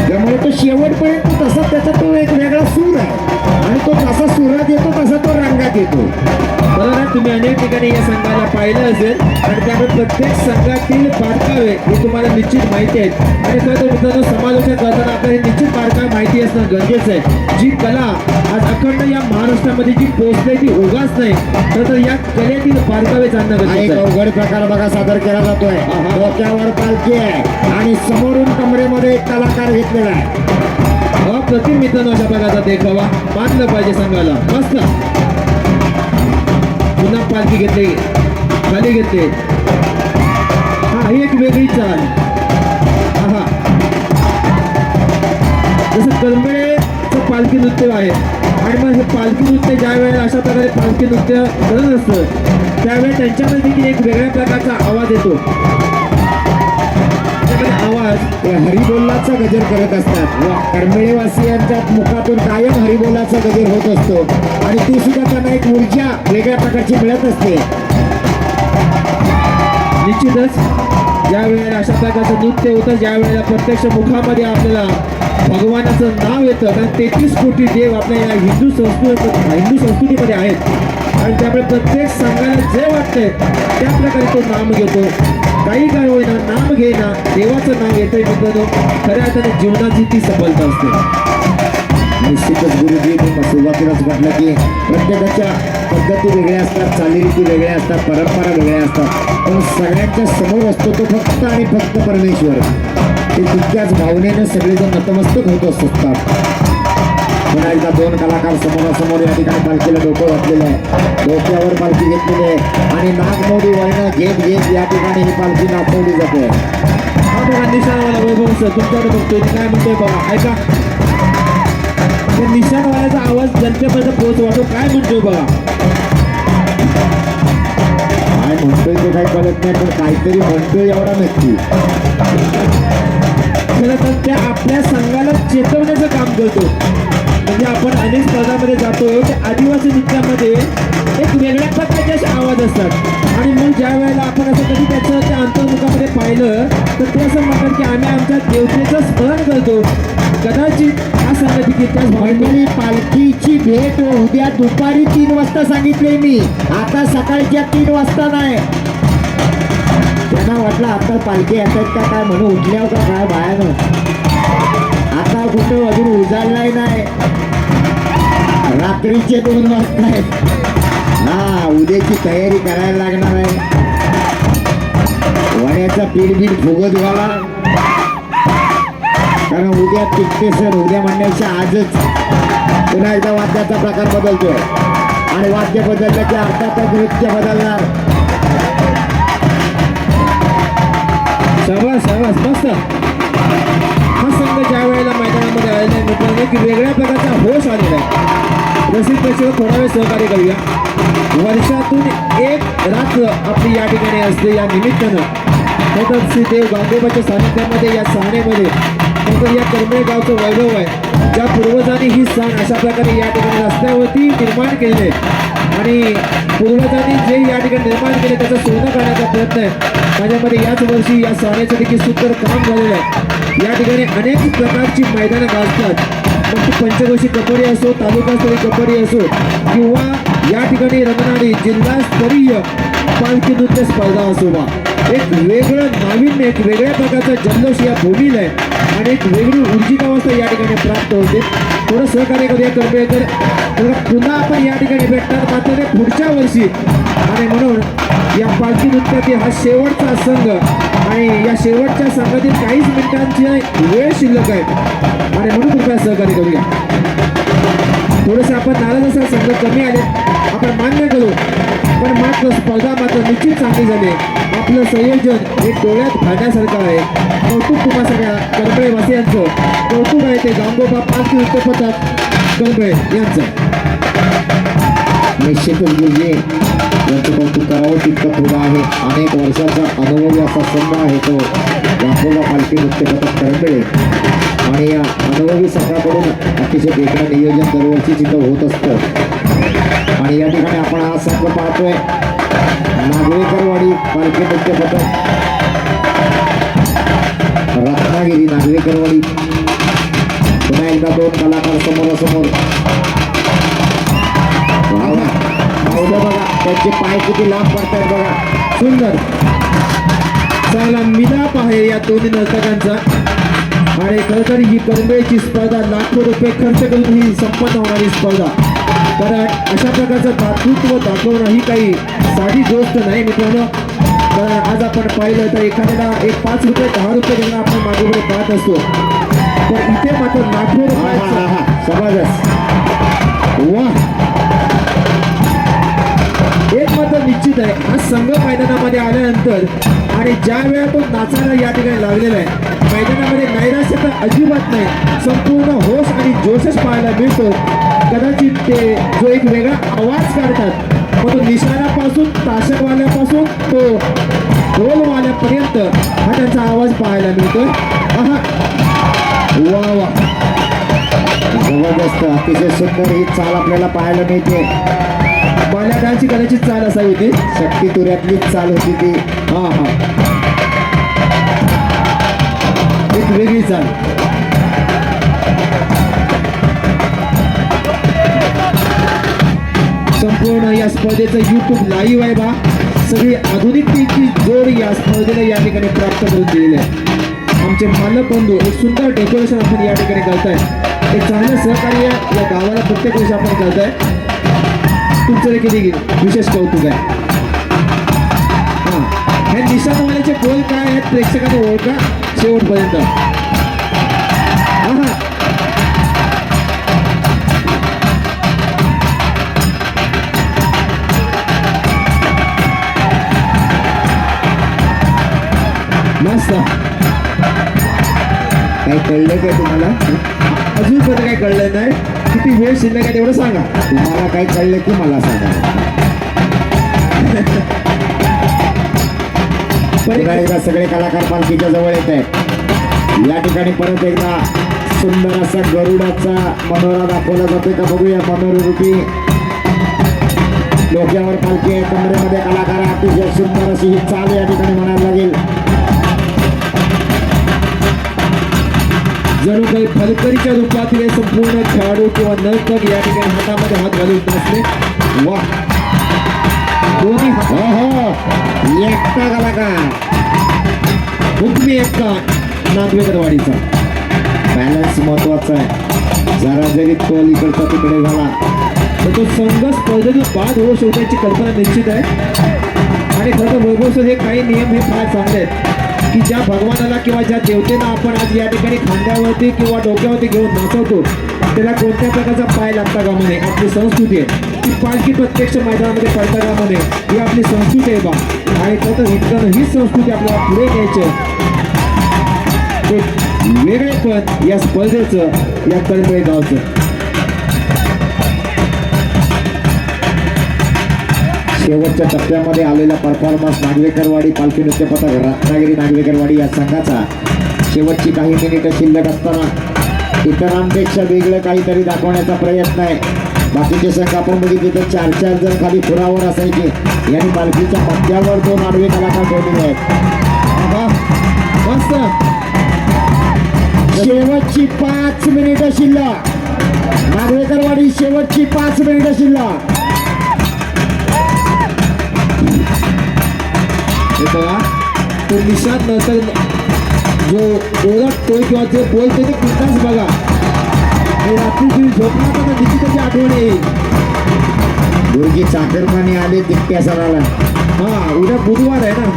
त्यामुळे तो शेवटपर्यंत तसा त्याचा तो एक वेगळा सूर आहे आणि तो जसा सुरात येतो तसा तो रंगात येतो. बरोबर तुम्ही अनेक ठिकाणी या संघाला पाहिलं असेल आणि त्यामुळे प्रत्येक संघातील बारकावे हे तुम्हाला निश्चित माहिती आहेत. आणि खरं तर मित्रांनो समालोचन करताना आपल्याला हे निश्चित बारकावे माहिती असणं गरजेचं आहे. जी कला आज अखंड या महाराष्ट्रामध्ये जी पोहोचली ती उगाच नाही तर या कलेतील बारकावे जाणणं हा एक गरजेचं आहे. अवघड प्रकार बघा सादर केला जातोय. डोक्यावर पालखी आहे आणि समोरून कमरेमध्ये एक कलाकार घेतलेला आहे. अप्रतिम मित्रांनो अशा प्रकारचा देखावा मानलं पाहिजे संघाला. मस्त पुन्हा पालखी घेतली खाली घेतले. हा ही एक वेगळी चाल. हा जसं करंबेळेचं पालखी नृत्य आहे आणि मग हे पालखी नृत्य ज्या वेळेला अशा प्रकारे पालखी नृत्य करत असतं त्यावेळेस त्यांच्यामध्ये देखील एक वेगळ्या प्रकारचा आवाज येतो. आवाज ते हरिबोलाचा गजर करत असतात. करमेळेवासियांच्या मुखातून कायम हरिबोलाचा गजर होत असतो आणि ती सुद्धा त्यांना एक ऊर्जा वेगळ्या प्रकारची मिळत असते. निश्चितच ज्या वेळेला अशा प्रकारचं नृत्य होतं ज्या वेळेला प्रत्यक्ष मुखामध्ये आपल्याला भगवानाचं नाव येतं कारण 33 कोटी देव आपल्या या हिंदू संस्कृतीमध्ये आहेत आणि त्यामुळे प्रत्येक संघाला जे वाटतंय त्या प्रकारे तो नाम घेतो. काही काय होईना नाम घेईना देवाचं नाव येतंय मित्रांनो खऱ्या अर्थाने जीवनाची ती सफलता असते. निश्चितच गुरुजी मी सुरुवातीलाच म्हटलं की प्रत्येकाच्या पद्धती वेगळ्या असतात चालीरीती वेगळ्या असतात परंपरा वेगळ्या असतात पण सगळ्यांच्या समोर असतो तो फक्त आणि फक्त परमेश्वर. ते तितक्याच भावनेनं सगळेजण नतमस्तक होत असतात. पुन्हा एकदा 2 कलाकार समोरासमोर या ठिकाणी पालखीला डोकं घातलेलं आहे. डोक्यावर पालखी घेतलेली आहे आणि नागमोडी वळणं घेत या ठिकाणी ही पालखी नाचवली जाते. हा बघा निशाणवाला वैभव सर तुमच्याकडे बघतोय काय म्हणतोय बघा ऐका. निशाणवाल्याचा आवाज जनतेपर्यंत पोहोचवा तो काय म्हणतोय बघा. काय म्हणतोय ते काही कळत नाही, पण काहीतरी म्हणतोय एवढा नक्की. खरं तर त्या आपल्या संघाला चेतवण्याचं काम करतो. म्हणजे आपण अनेक स्पर्धामध्ये जातो, त्या आदिवासी नृत्यामध्ये एक वेगळ्या प्रकारचे असे आवाज असतात आणि मग ज्या वेळेला आपण असं कधी त्याचं त्या अंतर्मुखामध्ये पाहिलं तर ते असं म्हणतात की आम्ही आमच्या देवतेचं स्मरण करतो. कदाचित हा संघ देखील त्याच भावनेने मंडळी, पालखीची भेट उद्या दुपारी 3 वाजता सांगितले मी, आता सकाळच्या 3 वाजता नाही. त्यांना वाटलं आता पालखी येतात का काय म्हणून उठल्यावर का काय बायानं, आता कुठं अजून उजाडलाय नाही, रात्रीचे 2 वाजता आहेत. हा, उद्याची तयारी करायला लागणार आहे. वड्याचा पीठ फुगत व्हावा, कारण उद्या पिकते सर. उद्या म्हणण्यापेक्षा आजच पुन्हा एकदा वाद्याचा प्रकार बदलतोय आणि वाद्य बदललं की अर्थातच नृत्य बदलणार. शाबास शाबास, मस्त. हा संघ ज्या वेळेला मैदानामध्ये आलेला आहे मित्रांनो, एक वेगळ्या प्रकारचा होश आलेला आहे. रसिक प्रेक्षक थोडा वेळ सहकार्य करूया. वर्षातून एक रात्र आपली या ठिकाणी असते. या निमित्तानं तर श्री देव गांधोबाच्या सानिध्यामध्ये या सहाण्यामध्ये नंतर या करमळे गावचं वैभव आहे. ज्या पूर्वजांनी ही सण अशा प्रकारे या ठिकाणी रस्त्यावरती निर्माण केले आणि पूर्वजांनी जे या ठिकाणी निर्माण केले त्याचं सोनं करण्याचा प्रयत्न आहे. माझ्यामध्ये याच वर्षी या सहाण्याचं देखील सुंदर काम झालेलं आहे. या ठिकाणी अनेक प्रकारची मैदानं गाजतात. मग ती पंचकोशी कबड्डी असो, तालुकास्तरीय कबड्डी असो किंवा या ठिकाणी रंगणारी जिल्हास्तरीय पालखी नृत्य स्पर्धा असो बा, एक वेगळं नाविन्य, एक वेगळ्या प्रकारचा जल्लोष या भूमीला आहे आणि एक वेगळी ऊर्जितावस्था या ठिकाणी प्राप्त होते. थोडं सहकार्य करूया करपेकर. तर पुन्हा आपण या ठिकाणी भेटणार मात्र ते पुढच्या वर्षी. आणि म्हणून या पालखी नृत्यातील हा शेवटचा संघ आणि या शेवटच्या संघातील काहीच मिनिटांची वेळ शिल्लक आहे आणि म्हणून कृपया सहकार्य करूया. थोडेसे आपण नाराज असाल, संघ कमी आले आपण मान्य करू, पण मात्र स्पर्धा मात्र निश्चित चांगली झाली. आपलं संयोजन हे डोळ्यात घालण्यासारखं आहे. कौतुक तुम्हा सगळ्या करंबळे वासियांचं कौतुक आहे ते गांगोबा पालखी नृत्य पथक करंबळे यांचं. निश्चितच गुरुजी यांचं कौतुक करावं तितकं थोडं आहे. अनेक वर्षाचा अनुभवी असा संघ आहे तो गांगोबा पालखी नृत्य पथक करंबळे आणि या अनुभवी संघाकडून अतिशय वेगळं नियोजन दरवर्षी तिथं होत असतं. आणि या ठिकाणी आपण हा संघ पाहतोय नागवेकरवाडी पालखी नृत्य पथक, रत्नागिरी नागवेकरवाडी. पुन्हा एकदा 2 कलाकार समोरासमोर. बघा त्यांचे पाय किती लांब पडतात बघा, सुंदर चांगला मिलाप आहे या दोन्ही नर्तकांचा. आणि खरं तर ही करंबेची स्पर्धा लाखो रुपये खर्च करून ही संपन्न होणारी स्पर्धा, कारण अशा प्रकारचं दातृत्व दाखवणं ही काही साधी गोष्ट नाही मित्रांनो. कारण आज आपण पाहिलं तर एखाद्याला एक 5 रुपये 10 रुपये देणं आपण मागोपुढे पाहत असतो, पण इथे मात्र लाखो रुपयाचा समाजच. वाह. एक मात्र निश्चित आहे, आज संघ मैदानामध्ये आल्यानंतर आणि ज्या वेळा तो नाचायला या ठिकाणी लागलेला आहे, मैदानामध्ये नैराश्य तर अजिबात नाही, संपूर्ण होश आणि जोशच पाहायला मिळतो. कदाचित ते जो एक वेगळा आवाज काढतात, मग तो निशाणापासून ताशकवाल्यापासून तो ढोलवाल्यापर्यंत हा त्यांचा आवाज पाहायला मिळतो. आहा, वा वा, जबरदस्त, अतिशय सुंदर ही चाल आपल्याला पाहायला मिळते. बाल्या डान्सची कदाचित चाल असावी ती, शक्ती तुऱ्यातलीच चाल होती ती. हा हा, एक वेगळी चाल. संपूर्ण या स्पर्धेचं YouTube लाईव्ह आहे बा. सगळी आधुनिकतेची जोड या स्पर्धेला या ठिकाणी प्राप्त करून दिलेली आहे. आमचे मालक बंधू एक सुंदर डेकोरेशन आपण या ठिकाणी करताय, एक चांगलं सहकार्य या गावाला प्रत्येक वर्षी आपण करताय. तुमचं देखील विशेष कौतुक आहे. हां, हे निशाणवाल्याचे बोल काय आहेत प्रेक्षकांनी ओळखा शेवटपर्यंत. हा, मस्त. काही कळलं काय तुम्हाला? अजूनपर्यंत काही कळलं नाही. किती वेळ शिल्लक आहे तेवढं सांगा. तुम्हाला काही कळलं की मला सांगा. पुन्हा एकदा सगळे कलाकार पालखीच्या जवळ येत आहेत. या ठिकाणी परत एकदा सुंदर असा गरुडाचा मनोरा दाखवला जातोय का बघूया. मनोरूपी डोक्यावर पालखी आहे, कमरेमध्ये कलाकार आहे. अतिशय सुंदर अशी ही चाल या ठिकाणी म्हणायला लागेल. जणू काही फलकरीच्या रूपातील हे संपूर्ण खेळाडू किंवा नर्तक या ठिकाणी हातामध्ये हात घालून नाचले. वा दोन्ही एकटा कलाकार हुकमी एकटा नागवेकरवाडीचा. बॅलन्स महत्वाचा आहे. जरा जरी तोल इकडचा तिकडे झाला तर तो संघ स्पर्धेतून बाद होऊ शकण्याची कल्पना निश्चित आहे. आणि खरं तर वैभव सर हे काही नियम हे फार चांगले आहेत की ज्या भगवानाला किंवा ज्या देवतेला आपण आज या ठिकाणी खांद्यावरती किंवा डोक्यावरती घेऊन नाचवतो त्याला कोणत्या प्रकारचा पाय लागता कामा नये. आपली संस्कृती आहे ती पालखी प्रत्यक्ष मैदानामध्ये पडता कामा नये, ही आपली संस्कृती आहे बा. आणि खरं तर इतकं ही संस्कृती आपल्याला पुढे न्यायची आहे. वेगळेपण या स्पर्धेचं या कळंबळे गावचं. शेवटच्या टप्प्यामध्ये आलेला परफॉर्मन्स नागवेकरवाडी पालखी नृत्य पथक रत्नागिरी नागवेकरवाडी या संघाचा. शेवटची काही मिनिटं शिल्लक असताना इतरांपेक्षा वेगळं काहीतरी दाखवण्याचा प्रयत्न आहे. बाकीचे संघ आपण बघितले तर 4-4 जण खाली खुरावर असायचे. यांनी पालखीच्या मध्यावर 2 आडवे कलाकार ठेवलेले आहेत. मस्त. शेवटची 5 मिनिटं शिल्लक. नागवेकरवाडी शेवटची 5 मिनिटं शिल्लक. हे बघा तो निशांत नर्तक जो ओरडतोय किंवा जे बोलतोय ते कुठलाच बघा. आणि रात्री तुम्ही झोपला तर निश्चित त्याची आठवण येईल. दुर्गी चाकरमाने आले तितक्या सणाला. हा उद्या बुधवार आहे ना.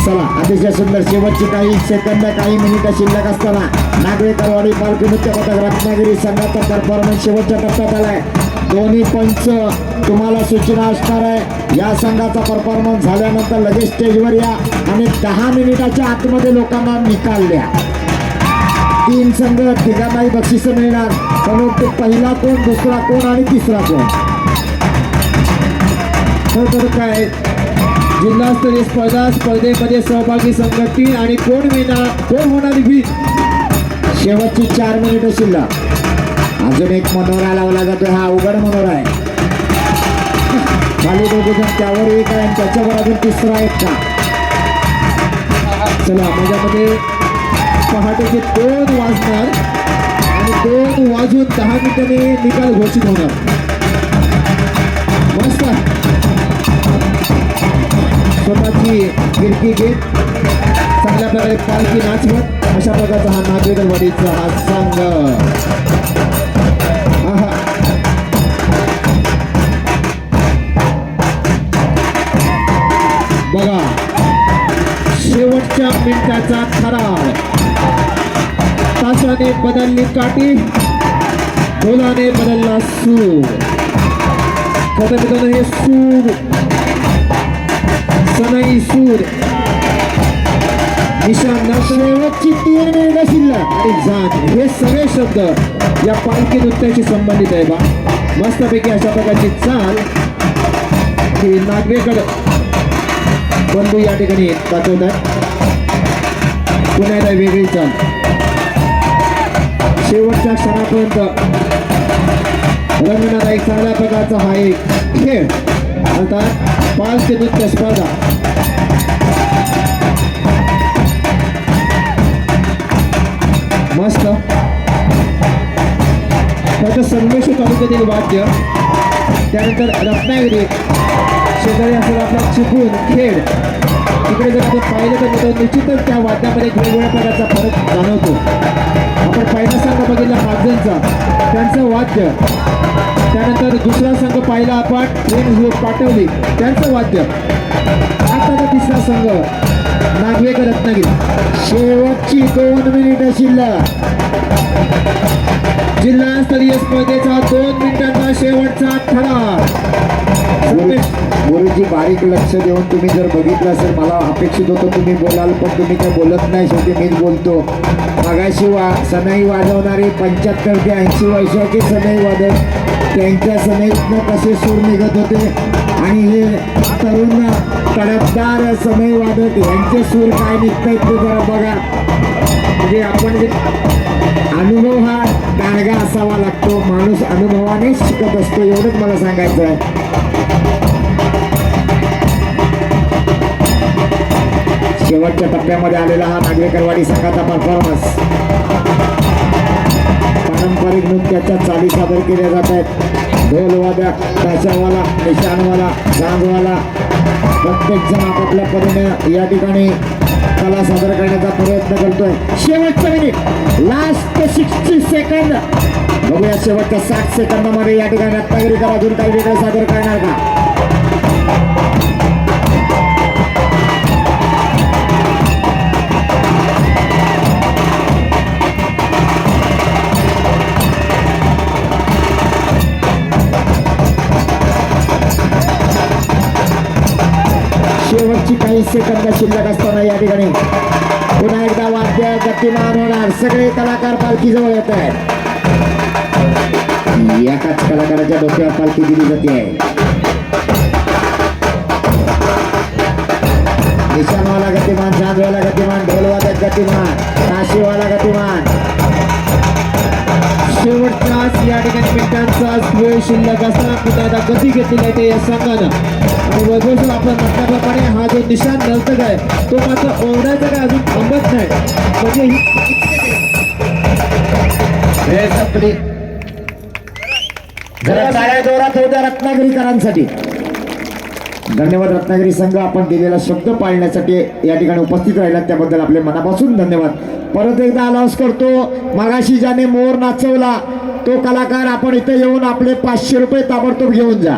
चला अतिशय सुंदर शेवटची काही सेकंद काही मिनिटं शिल्लक असताना नागवेकरवाडी पालखी नृत्य पथक रत्नागिरी संघाचा परफॉर्मन्स शेवटच्या टप्प्यात आलाय. दोन्ही पंच तुम्हाला सूचना असणार आहे. या संघाचा परफॉर्मन्स झाल्यानंतर लगेच स्टेजवर या आणि 10 मिनिटाच्या आतमध्ये लोकांना निकाल द्या. 3 संघ तिघांनाही बक्षिसं मिळणार. परंतु पहिला कोण, दुसरा कोण आणि तिसरा कोण. तर काय जिल्हास्तरीय स्पर्धेमध्ये सहभागी संघ 3 आणि कोण होणार विन. शेवटची 4 मिनिटं शिल्लक. अजून एक मनोरा लावला जातो. हा अवघड मनोरा आहे. खाली 2 जण त्यावर एक आहे आणि त्याच्यावर अजून तिसरा एक का. चला माझ्यामध्ये पहाटेचे 2 वाजणार आणि 2 वाजून 10 मिनिटांनी निकाल घोषित होणार. मस्त. स्वतःची गिरकी घेत चांगल्या प्रकारे पालखी नाचवत अशा प्रकारचा हा नागवेकरवाडीचा हा संघ. बघा शेवटच्या मिनिटाचा ठराव. तासाने बदलली काठी, ढोलाने बदलला सूर. खरं मित्रांनो हे सूर सनई सूर निशान शेवटची 3 मिनिटं शिल्लक. आणि जाण हे सगळे शब्द या पालखी नृत्याशी संबंधित आहे बा. मस्तपैकी अशा प्रकारची चाल की नागवेकर बंधू या ठिकाणी दाखवतात. पुन्हा एकदा वेगळी चाल शेवटच्या क्षणापर्यंत रंगणारा एक चांगल्या प्रकारचा हा एक खेळ अर्थात पालखी नृत्य स्पर्धा. मस्त. त्याचं संगमेश्वर तालुक्यातील वाद्य, त्यानंतर रत्नागिरी शेजारी असेल आपला चिपळूण खेड. तिकडे जर आपण पाहिलं तर मित्रांनो निश्चितच त्या वाद्यामध्ये वेगवेगळ्या प्रकारचा फरक जाणवतो. आपण पहिला संघ बघितला मार्जनचा, त्यांचं वाद्य. त्यानंतर दुसरा संघ पाहिला आपण ट्रेन पाठवली, त्यांचं वाद्य. आता तिसरा संघ नागवेकर रत्नागिरी. शेवटची 2 मिनिटं शिल्लक. जिल्हास्तरीय स्पर्धेचा 2 मिनिटांचा शेवटचा ठराव. गुरुजी बारीक लक्ष देऊन तुम्ही जर बघितलं असेल, मला अपेक्षित होतं तुम्ही बोलाल पण तुम्ही काय बोलत नाही. शेवटी मीच बोलतो. मागाशी सनई वाजवणारी 75 ते 80 वर्षाचे सनई वादक, त्यांच्या सनईतनं कसे सूर निघत होते आणि हे तरुण तडफदार समय वादक यांचे सूर काय निघतायत ते जरा बघा. म्हणजे आपण जे अनुभव हा दांडगा असावा लागतो, माणूस अनुभवाने शिकत असतो, एवढंच मला सांगायचं आहे. शेवटच्या टप्प्यामध्ये आलेला हा नागवेकरवाडी संघाचा परफॉर्मन्स. पारंपरिक नृत्याच्या चाली सादर केल्या जात आहेत. ढोलवादक, ताशावाला, निशाणवाला, झांजवाला प्रत्येक जण आपापल्या परीने या ठिकाणी कला सादर करण्याचा प्रयत्न करतोय. शेवटचं मिनिट, लास्ट 60 सेकंद. बघूया शेवटच्या 60 सेकंदामध्ये या ठिकाणी रत्नागिरीकर अजून काही वेगळं सादर करणार का. शेवटची काही सेकंद शिल्लक असताना या ठिकाणी पुन्हा एकदा वाद्य गतिमान होणार. सगळे कलाकार पालखीजवळ येत आहेत. एकाच कलाकाराच्या डोक्यावर पालखी दिली जाते आहे. निशाणवाला गतिमान, झांजवाला गतिमान, ढोलवादक गतिमान, ताशेवाला गतिमान. शेवटच्याच या ठिकाणी मिनिटांचा वेळ शिल्लक असताना पुन्हा एकदा गती घेतलेली आहे या संघानं. आणि वैभव आपण म्हटल्याप्रमाणे हा जो निशाण नर्तक आहे तो मात्र ओरडायचा काय अजून थांबत नाही. म्हणजे जरा टाळ्या जोरात होत्या रत्नागिरीकरांसाठी. धन्यवाद रत्नागिरी संघ, आपण दिलेला शब्द पाळण्यासाठी या ठिकाणी उपस्थित राहिला त्याबद्दल आपले मनापासून धन्यवाद. परत एकदा अनाउन्स करतो, मगाशी ज्याने मोर नाचवला तो कलाकार आपण इथे येऊन आपले 500 रुपये ताबडतोब घेऊन जा.